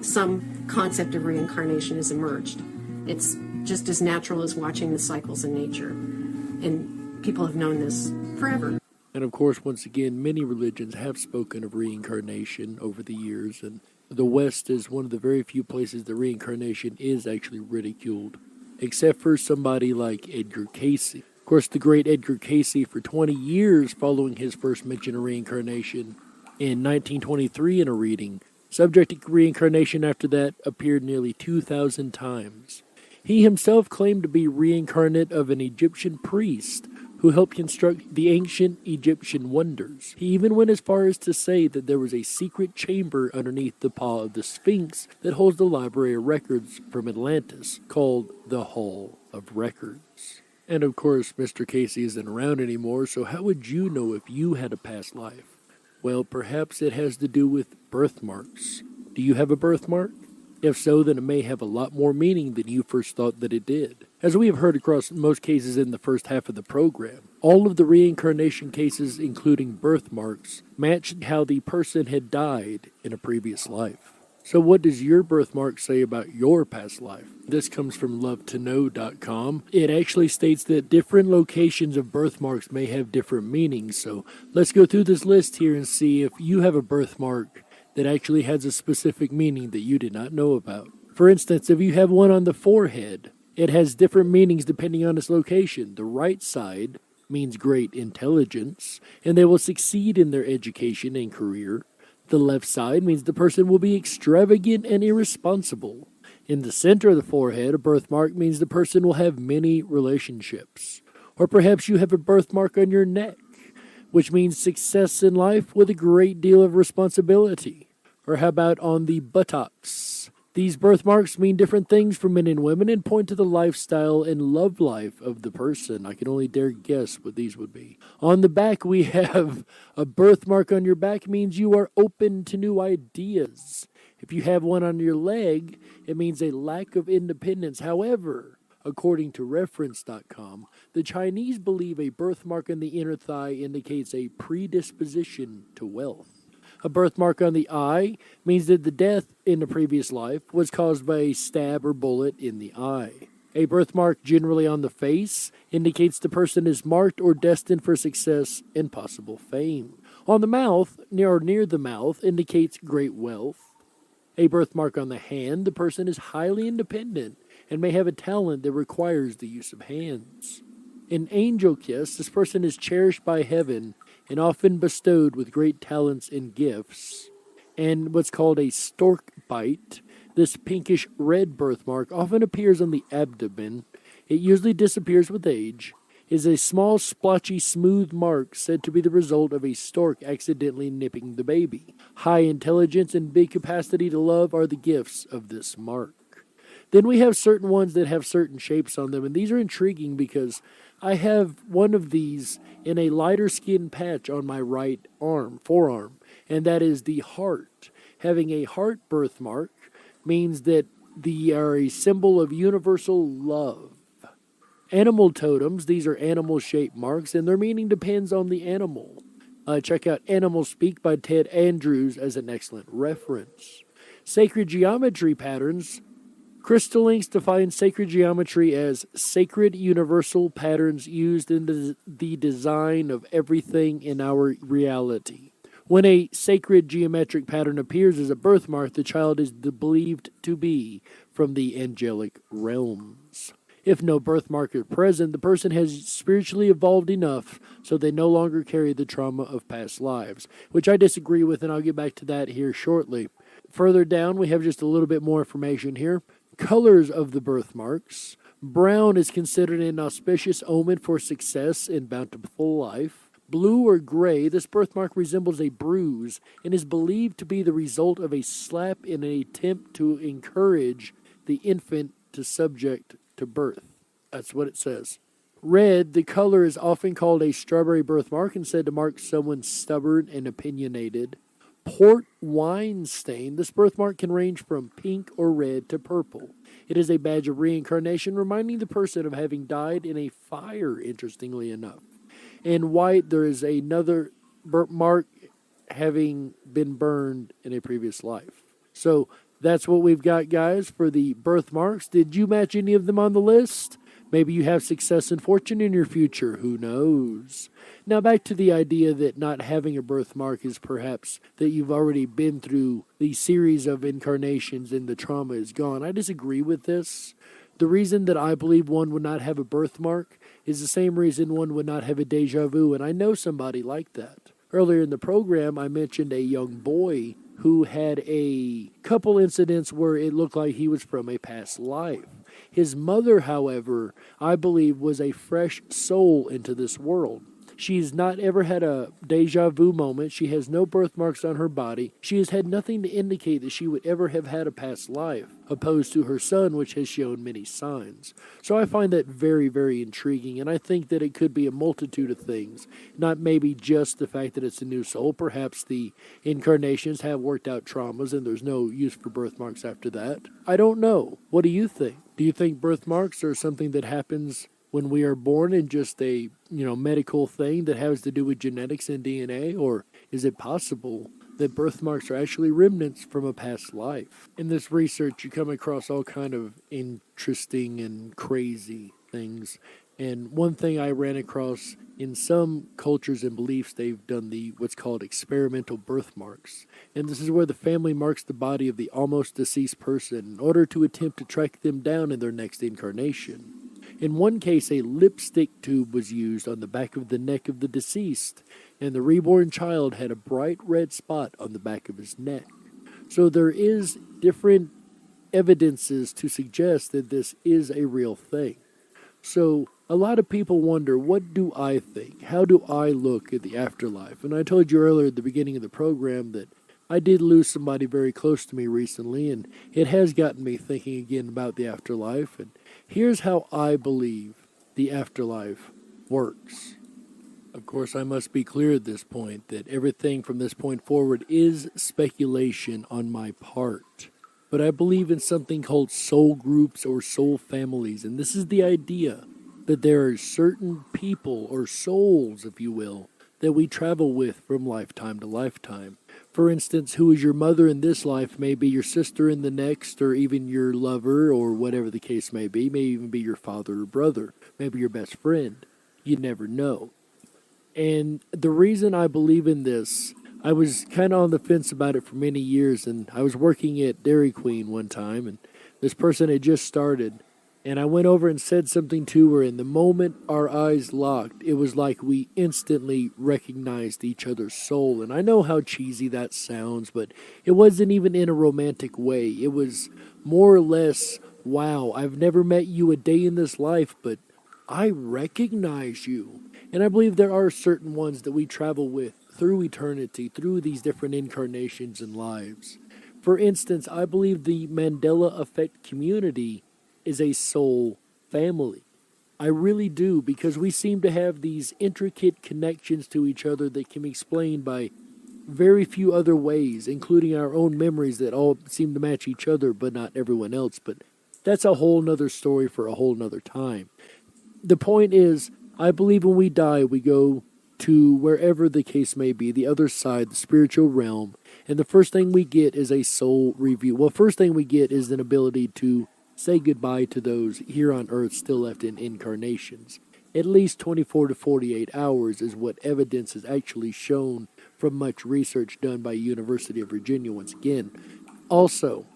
some concept of reincarnation has emerged. It's just as natural as watching the cycles in nature, and people have known this forever. And of course, once again, many religions have spoken of reincarnation over the years, and the West is one of the very few places that reincarnation is actually ridiculed, except for somebody like Edgar Cayce. Of course, the great Edgar Cayce, for 20 years following his first mention of reincarnation in 1923 in a reading, subject to reincarnation after that appeared nearly 2,000 times. He himself claimed to be reincarnate of an Egyptian priest who helped construct the ancient Egyptian wonders. He even went as far as to say that there was a secret chamber underneath the paw of the Sphinx that holds the Library of Records from Atlantis, called the Hall of Records. And of course, Mr. Cayce isn't around anymore, so how would you know if you had a past life? Well, perhaps it has to do with birthmarks. Do you have a birthmark? If so, then it may have a lot more meaning than you first thought that it did. As we have heard across most cases in the first half of the program, all of the reincarnation cases, including birthmarks, matched how the person had died in a previous life. So what does your birthmark say about your past life? This comes from LoveToKnow.com. It actually states that different locations of birthmarks may have different meanings, so let's go through this list here and see if you have a birthmark that actually has a specific meaning that you did not know about. For instance, if you have one on the forehead, it has different meanings depending on its location. The right side means great intelligence, and they will succeed in their education and career. The left side means the person will be extravagant and irresponsible. In the center of the forehead, a birthmark means the person will have many relationships. Or perhaps you have a birthmark on your neck, which means success in life with a great deal of responsibility. Or how about on the buttocks? These birthmarks mean different things for men and women and point to the lifestyle and love life of the person. I can only dare guess what these would be. On the back, we have a birthmark on your back means you are open to new ideas. If you have one on your leg, it means a lack of independence. However, according to reference.com, the Chinese believe a birthmark on the inner thigh indicates a predisposition to wealth. A birthmark on the eye means that the death in the previous life was caused by a stab or bullet in the eye. A birthmark generally on the face indicates the person is marked or destined for success and possible fame. On the mouth, near the mouth, indicates great wealth. A birthmark on the hand, the person is highly independent and may have a talent that requires the use of hands. An angel kiss, this person is cherished by heaven and often bestowed with great talents and gifts. And what's called a stork bite, this pinkish red birthmark often appears on the abdomen. It usually disappears with age. Is a small, splotchy, smooth mark said to be the result of a stork accidentally nipping the baby. High intelligence and big capacity to love are the gifts of this mark. Then we have certain ones that have certain shapes on them, and these are intriguing because I have one of these in a lighter skin patch on my right forearm, and that is the heart. Having a heart birthmark means that they are a symbol of universal love. Animal totems, these are animal-shaped marks, and their meaning depends on the animal. Check out Animal Speak by Ted Andrews as an excellent reference. Sacred geometry patterns. Crystal Links define sacred geometry as sacred universal patterns used in the design of everything in our reality. When a sacred geometric pattern appears as a birthmark, the child is believed to be from the angelic realms. If no birthmark is present, the person has spiritually evolved enough so they no longer carry the trauma of past lives, which I disagree with, and I'll get back to that here shortly. Further down, we have just a little bit more information here. Colors of the birthmarks. Brown is considered an auspicious omen for success in bountiful life. Blue or gray, this birthmark resembles a bruise and is believed to be the result of a slap in an attempt to encourage the infant to subject to birth. That's what it says. Red, the color is often called a strawberry birthmark and said to mark someone stubborn and opinionated. Port wine stain, this birthmark can range from pink or red to purple. It is a badge of reincarnation, reminding the person of having died in a fire, interestingly enough. In white, there is another mark having been burned in a previous life. So that's what we've got, guys, for the birthmarks. Did you match any of them on the list? Maybe you have success and fortune in your future. Who knows? Now back to the idea that not having a birthmark is perhaps that you've already been through the series of incarnations and the trauma is gone. I disagree with this. The reason that I believe one would not have a birthmark is the same reason one would not have a déjà vu, and I know somebody like that. Earlier in the program, I mentioned a young boy who had a couple incidents where it looked like he was from a past life. His mother, however, I believe was a fresh soul into this world. She's not ever had a deja vu moment. She has no birthmarks on her body. She has had nothing to indicate that she would ever have had a past life, opposed to her son, which has shown many signs. So I find that very, very intriguing, and I think that it could be a multitude of things, not maybe just the fact that it's a new soul. Perhaps the incarnations have worked out traumas and there's no use for birthmarks after that. I don't know. What do you think? Do you think birthmarks are something that happens when we are born and just a, medical thing that has to do with genetics and DNA? Or is it possible that birthmarks are actually remnants from a past life? In this research, you come across all kind of interesting and crazy things. And one thing I ran across, in some cultures and beliefs, they've done what's called experimental birthmarks. And this is where the family marks the body of the almost deceased person in order to attempt to track them down in their next incarnation. In one case, a lipstick tube was used on the back of the neck of the deceased, and the reborn child had a bright red spot on the back of his neck. So there is different evidences to suggest that this is a real thing. So a lot of people wonder, what do I think? How do I look at the afterlife? And I told you earlier at the beginning of the program that I did lose somebody very close to me recently, and it has gotten me thinking again about the afterlife. And here's how I believe the afterlife works. Of course, I must be clear at this point that everything from this point forward is speculation on my part. But I believe in something called soul groups or soul families, and this is the idea that there are certain people or souls, if you will, that we travel with from lifetime to lifetime. For instance, who is your mother in this life may be your sister in the next, or even your lover, or whatever the case may even be your father or brother, maybe your best friend. You never know. And the reason I believe in this, I was kind of on the fence about it for many years, and I was working at Dairy Queen one time, and this person had just started, and I went over and said something to her, and the moment our eyes locked, it was like we instantly recognized each other's soul. And I know how cheesy that sounds, but it wasn't even in a romantic way. It was more or less, wow, I've never met you a day in this life, but I recognize you. And I believe there are certain ones that we travel with through eternity, through these different incarnations and lives. For instance, I believe the Mandela Effect community is a soul family. I really do, because we seem to have these intricate connections to each other that can be explained by very few other ways, including our own memories that all seem to match each other but not everyone else. But that's a whole nother story for a whole nother time. The point is, I believe when we die, we go to wherever the case may be, the other side, the spiritual realm, and the first thing we get is a soul review. Well, first thing we get is an ability to say goodbye to those here on earth still left in incarnations. At least 24 to 48 hours is what evidence has actually shown from much research done by University of Virginia once again. Also,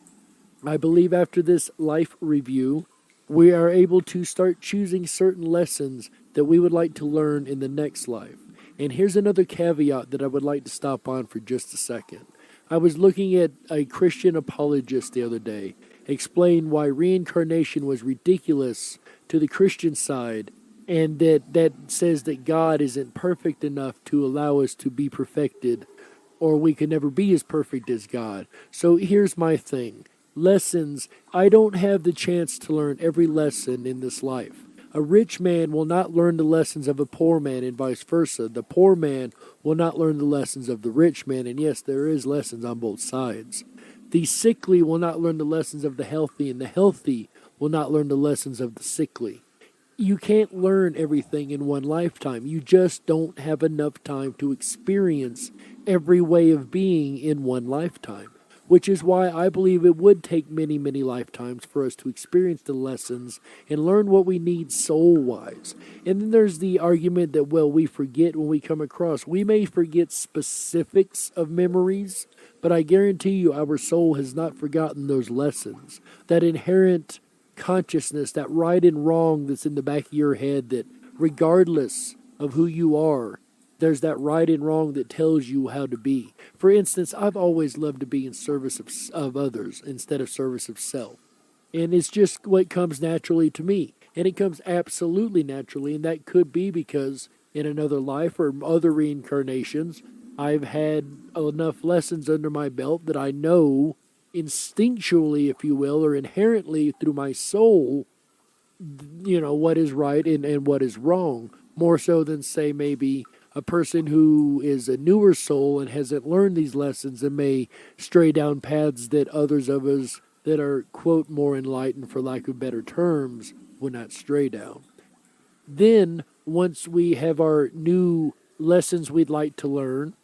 I believe after this life review, we are able to start choosing certain lessons that we would like to learn in the next life. And here's another caveat that I would like to stop on for just a second. I was looking at a Christian apologist the other day explain why reincarnation was ridiculous to the Christian side, and that says that God isn't perfect enough to allow us to be perfected, or we could never be as perfect as God. So here's my thing. Lessons, I don't have the chance to learn every lesson in this life. A rich man will not learn the lessons of a poor man and vice versa. The poor man will not learn the lessons of the rich man, and yes, there is lessons on both sides. The sickly will not learn the lessons of the healthy, and the healthy will not learn the lessons of the sickly. You can't learn everything in one lifetime. You just don't have enough time to experience every way of being in one lifetime, which is why I believe it would take many, many lifetimes for us to experience the lessons and learn what we need soul-wise. And then there's the argument that, well, we forget when we come across. We may forget specifics of memories, but I guarantee you our soul has not forgotten those lessons. That inherent consciousness, that right and wrong that's in the back of your head, that regardless of who you are, there's that right and wrong that tells you how to be. For instance, I've always loved to be in service of others instead of service of self. And it's just what comes naturally to me. And it comes absolutely naturally, and that could be because in another life or other reincarnations, I've had enough lessons under my belt that I know instinctually, if you will, or inherently through my soul, what is right and what is wrong, more so than, say, maybe a person who is a newer soul and hasn't learned these lessons and may stray down paths that others of us that are, quote, more enlightened, for lack of better terms, would not stray down. Then, once we have our new lessons we'd like to learn,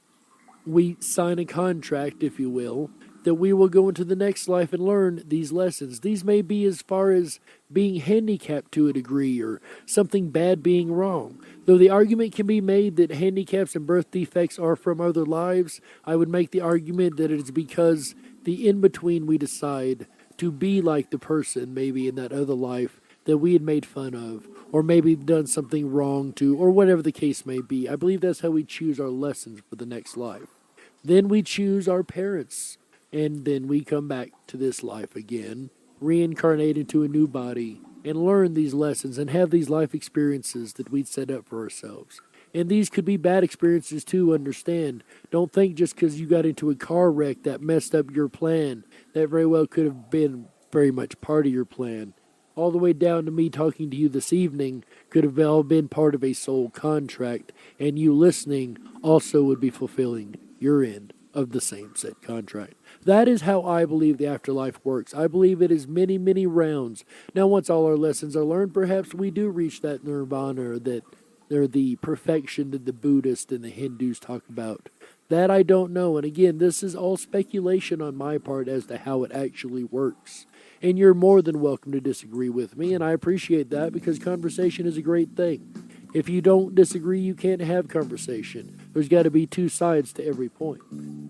we sign a contract, if you will, that we will go into the next life and learn these lessons. These may be as far as being handicapped to a degree or something bad being wrong. Though the argument can be made that handicaps and birth defects are from other lives, I would make the argument that it is because the in-between we decide to be like the person maybe in that other life that we had made fun of, or maybe done something wrong to, or whatever the case may be. I believe that's how we choose our lessons for the next life. Then we choose our parents, and then we come back to this life again, reincarnate into a new body, and learn these lessons and have these life experiences that we'd set up for ourselves. And these could be bad experiences too, understand. Don't think just because you got into a car wreck that messed up your plan, that very well could have been very much part of your plan. all the way down to me talking to you this evening could have all been part of a soul contract, and you listening also would be fulfilling your end of the same said contract. That is how I believe the afterlife works. I believe it is many, many rounds. Now, once all our lessons are learned, perhaps we do reach that nirvana, that they're the perfection that the Buddhists and the Hindus talk about. That I don't know. And again, this is all speculation on my part as to how it actually works. And you're more than welcome to disagree with me, and I appreciate that because conversation is a great thing. If you don't disagree, you can't have conversation. There's got to be two sides to every point.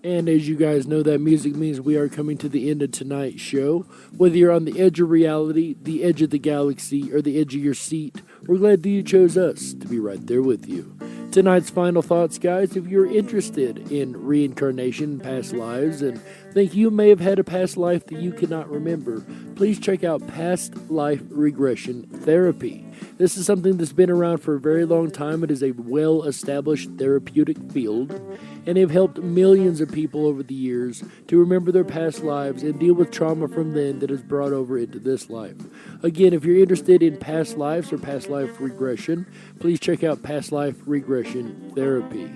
And as you guys know, that music means we are coming to the end of tonight's show. Whether you're on the edge of reality, the edge of the galaxy, or the edge of your seat, we're glad that you chose us to be right there with you. Tonight's final thoughts, guys, if you're interested in reincarnation and past lives and think you may have had a past life that you cannot remember, please check out Past Life Regression Therapy. This is something that's been around for a very long time. It is a well-established therapeutic field, and they've helped millions of people over the years to remember their past lives and deal with trauma from then that is brought over into this life. Again, if you're interested in past lives or past life regression, please check out Past Life Regression Therapy.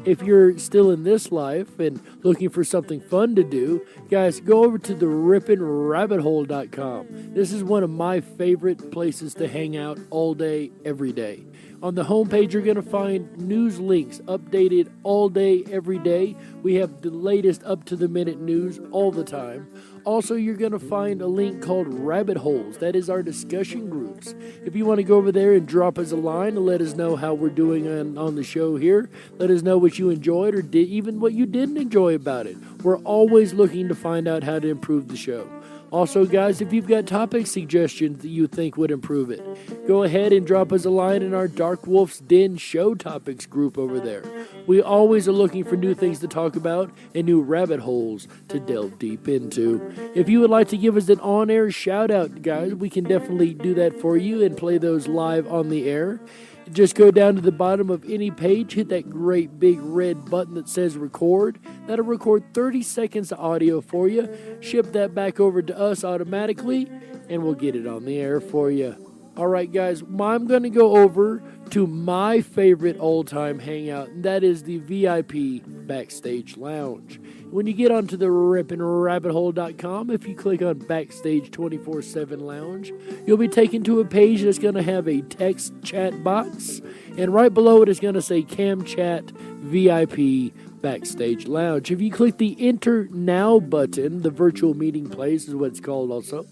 If you're still in this life and looking for something fun to do, guys, go over to the riponrabbithole.com. This is one of my favorite places to hang out all day, every day. On the homepage, you're going to find news links updated all day, every day. We have the latest up-to-the-minute news all the time. Also, you're going to find a link called Rabbit Holes. That is our discussion groups. If you want to go over there and drop us a line and let us know how we're doing on the show here, let us know what you enjoyed or even what you didn't enjoy about it. We're always looking to find out how to improve the show. Also, guys, if you've got topic suggestions that you think would improve it, go ahead and drop us a line in our Darkwolf's Den Show topics group over there. We always are looking for new things to talk about and new rabbit holes to delve deep into. If you would like to give us an on-air shout-out, guys, we can definitely do that for you and play those live on the air. Just go down to the bottom of any page, hit that great big red button that says record. That'll record 30 seconds of audio for you. Ship that back over to us automatically, and we'll get it on the air for you. All right, guys, I'm going to go over to my favorite all-time hangout, and that is the VIP Backstage Lounge. When you get onto the riponrabbithole.com, if you click on Backstage 24/7 Lounge, you'll be taken to a page that's going to have a text chat box, and right below it is going to say Cam Chat VIP Backstage Lounge. If you click the Enter Now button, the virtual meeting place is what it's called also.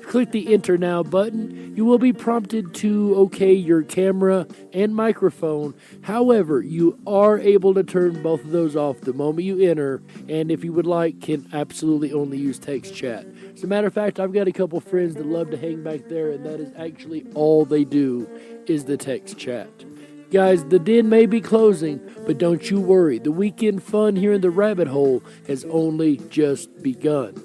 Click the Enter Now button, you will be prompted to OK your camera and microphone. However, you are able to turn both of those off the moment you enter, and if you would like, can absolutely only use text chat. As a matter of fact, I've got a couple friends that love to hang back there, and that is actually all they do is the text chat. Guys, the den may be closing, but don't you worry. The weekend fun here in the rabbit hole has only just begun.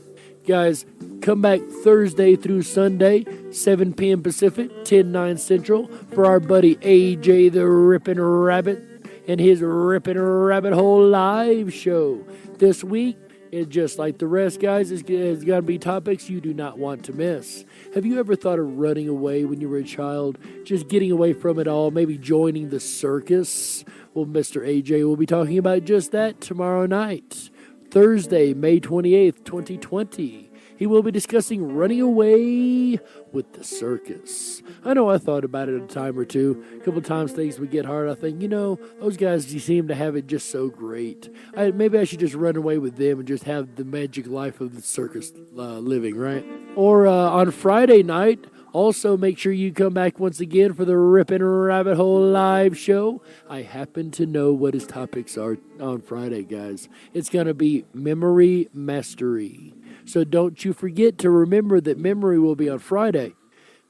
Guys, come back Thursday through Sunday, 7 p.m. Pacific, 10/9 Central, for our buddy AJ the Ripon Rabbit and his Ripon Rabbit Hole live show. This week, it's just like the rest, guys, it's going to be topics you do not want to miss. Have you ever thought of running away when you were a child? Just getting away from it all, maybe joining the circus? Well, Mr. AJ will be talking about just that tomorrow night, Thursday, May 28th, 2020. He will be discussing running away with the circus. I know I thought about it a time or two. A couple of times things would get hard. I think, those guys seem to have it just so great. Maybe I should just run away with them and just have the magic life of the circus living, right? Or on Friday night, also make sure you come back once again for the Ripon Rabbit Hole live show. I happen to know what his topics are on Friday, guys. It's going to be memory mastery. So don't you forget to remember that memory will be on Friday.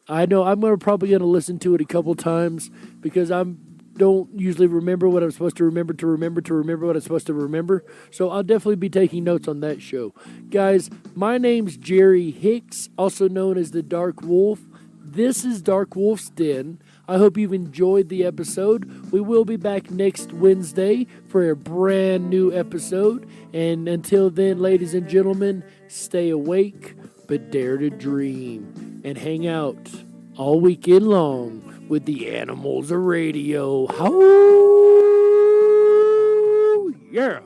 I know I'm probably going to listen to it a couple times because I don't usually remember what I'm supposed to remember what I'm supposed to remember. So I'll definitely be taking notes on that show. Guys, my name's Jerry Hicks, also known as the Dark Wolf. This is Darkwolf's Den. I hope you've enjoyed the episode. We will be back next Wednesday for a brand new episode. And until then, ladies and gentlemen, stay awake, but dare to dream. And hang out all weekend long with the Animals of Radio. How? Yeah.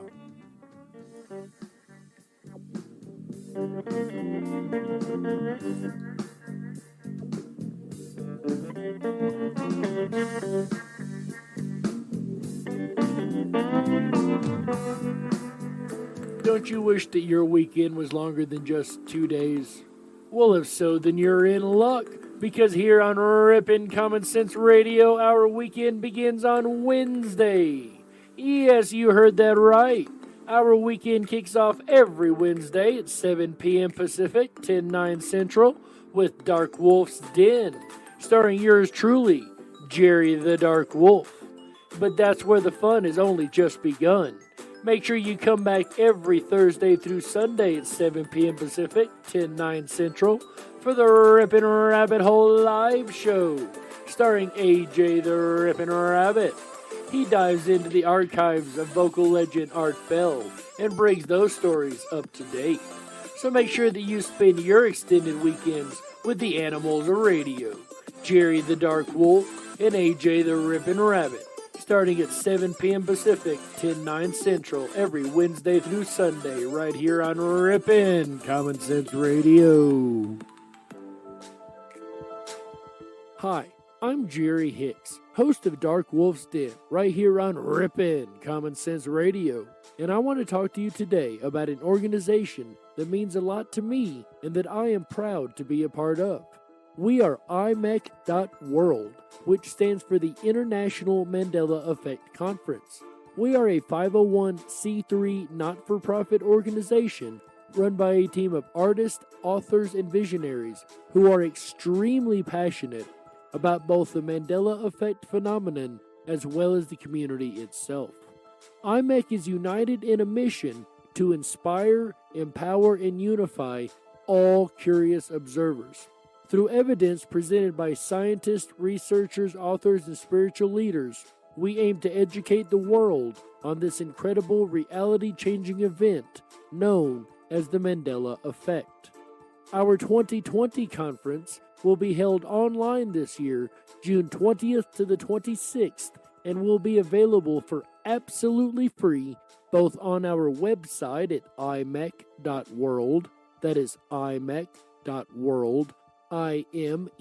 Don't you wish that your weekend was longer than just 2 days? Well, if so, then you're in luck, because here on Ripon Common Sense Radio, our weekend begins on Wednesday. Yes, you heard that right. Our weekend kicks off every Wednesday at 7 p.m. Pacific, 10/9 Central, with Darkwolf's Den, starring yours truly, Jerry the Dark Wolf. But that's where the fun has only just begun. Make sure you come back every Thursday through Sunday at 7 p.m. Pacific, 10/9 Central, for the Ripon Rabbit Hole live show, starring AJ the Ripon Rabbit. He dives into the archives of vocal legend Art Bell and brings those stories up to date. So make sure that you spend your extended weekends with the Animals of Radio, Jerry the Dark Wolf and AJ the Ripon Rabbit, starting at 7 p.m. Pacific, 10/9 Central, every Wednesday through Sunday, right here on Ripon Common Sense Radio. Hi, I'm Jerry Hicks, host of Darkwolf's Den, right here on Ripon Common Sense Radio, and I want to talk to you today about an organization that means a lot to me and that I am proud to be a part of. We are IMEC.World, which stands for the International Mandela Effect Conference. We are a 501c3 not-for-profit organization run by a team of artists, authors, and visionaries who are extremely passionate about both the Mandela Effect phenomenon as well as the community itself. IMEC is united in a mission to inspire, empower, and unify all curious observers. Through evidence presented by scientists, researchers, authors, and spiritual leaders, we aim to educate the world on this incredible reality-changing event known as the Mandela Effect. Our 2020 conference will be held online this year, June 20th to the 26th, and will be available for absolutely free both on our website at imec.world, that is imec.world, imec.world,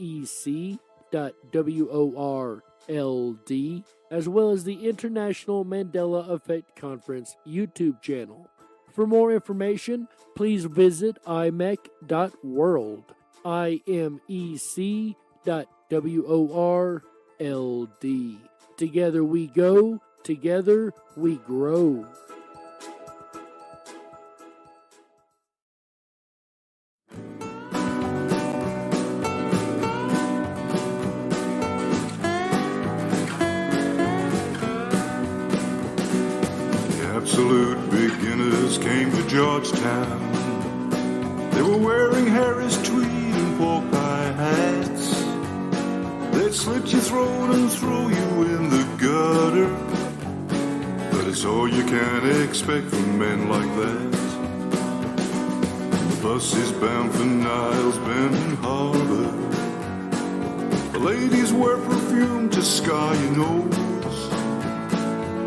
as well as the International Mandela Effect Conference YouTube channel. For more information, please visit imec.world, imec.world. Together we go, together we grow. Absolute beginners came to Georgetown. They were wearing Harris tweed and pork pie hats. They'd slit your throat and throw you in the gutter. But it's all you can expect from men like that. The bus is bound for Niles Bend Harbor. The ladies wear perfume to scar your nose.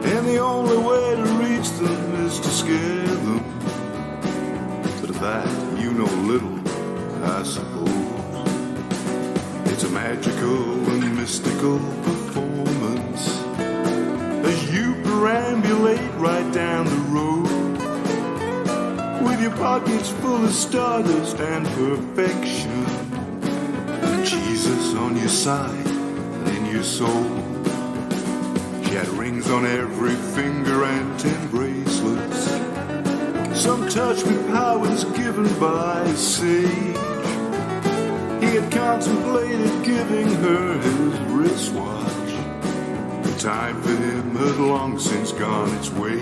And the only way to reach them is to scare them. But of that you know little, I suppose. It's a magical and mystical performance as you perambulate right down the road with your pockets full of stardust and perfection, and Jesus on your side and in your soul. She had rings on every finger and 10 bracelets, some touched with powers given by a sage. He had contemplated giving her his wristwatch. The time for him had long since gone its way.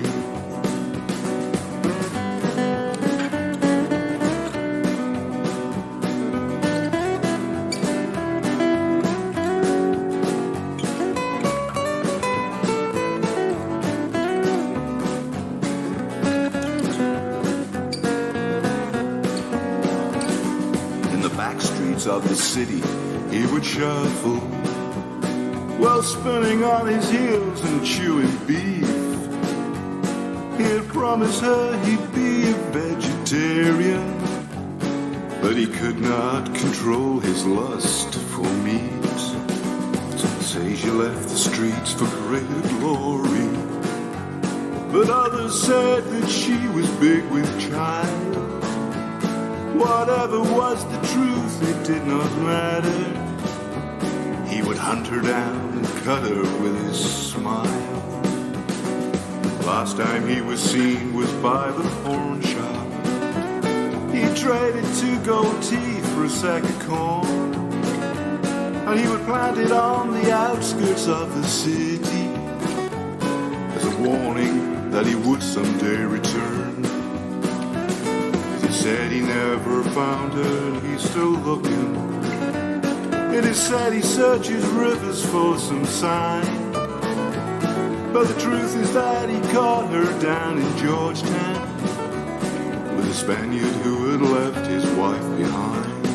Of the city, he would shuffle, while spinning on his heels and chewing beef. He'd promise her he'd be a vegetarian, but he could not control his lust for meat. Say she left the streets for greater glory, but others said that she was big with child. Whatever was the truth, it did not matter. He would hunt her down and cut her with his smile. Last time he was seen was by the pawn shop. He traded 2 gold teeth for a sack of corn, and he would plant it on the outskirts of the city as a warning that he would someday return. He said he never found her and he's still looking. It is said he searches rivers for some sign, but the truth is that he caught her down in Georgetown with a Spaniard who had left his wife behind.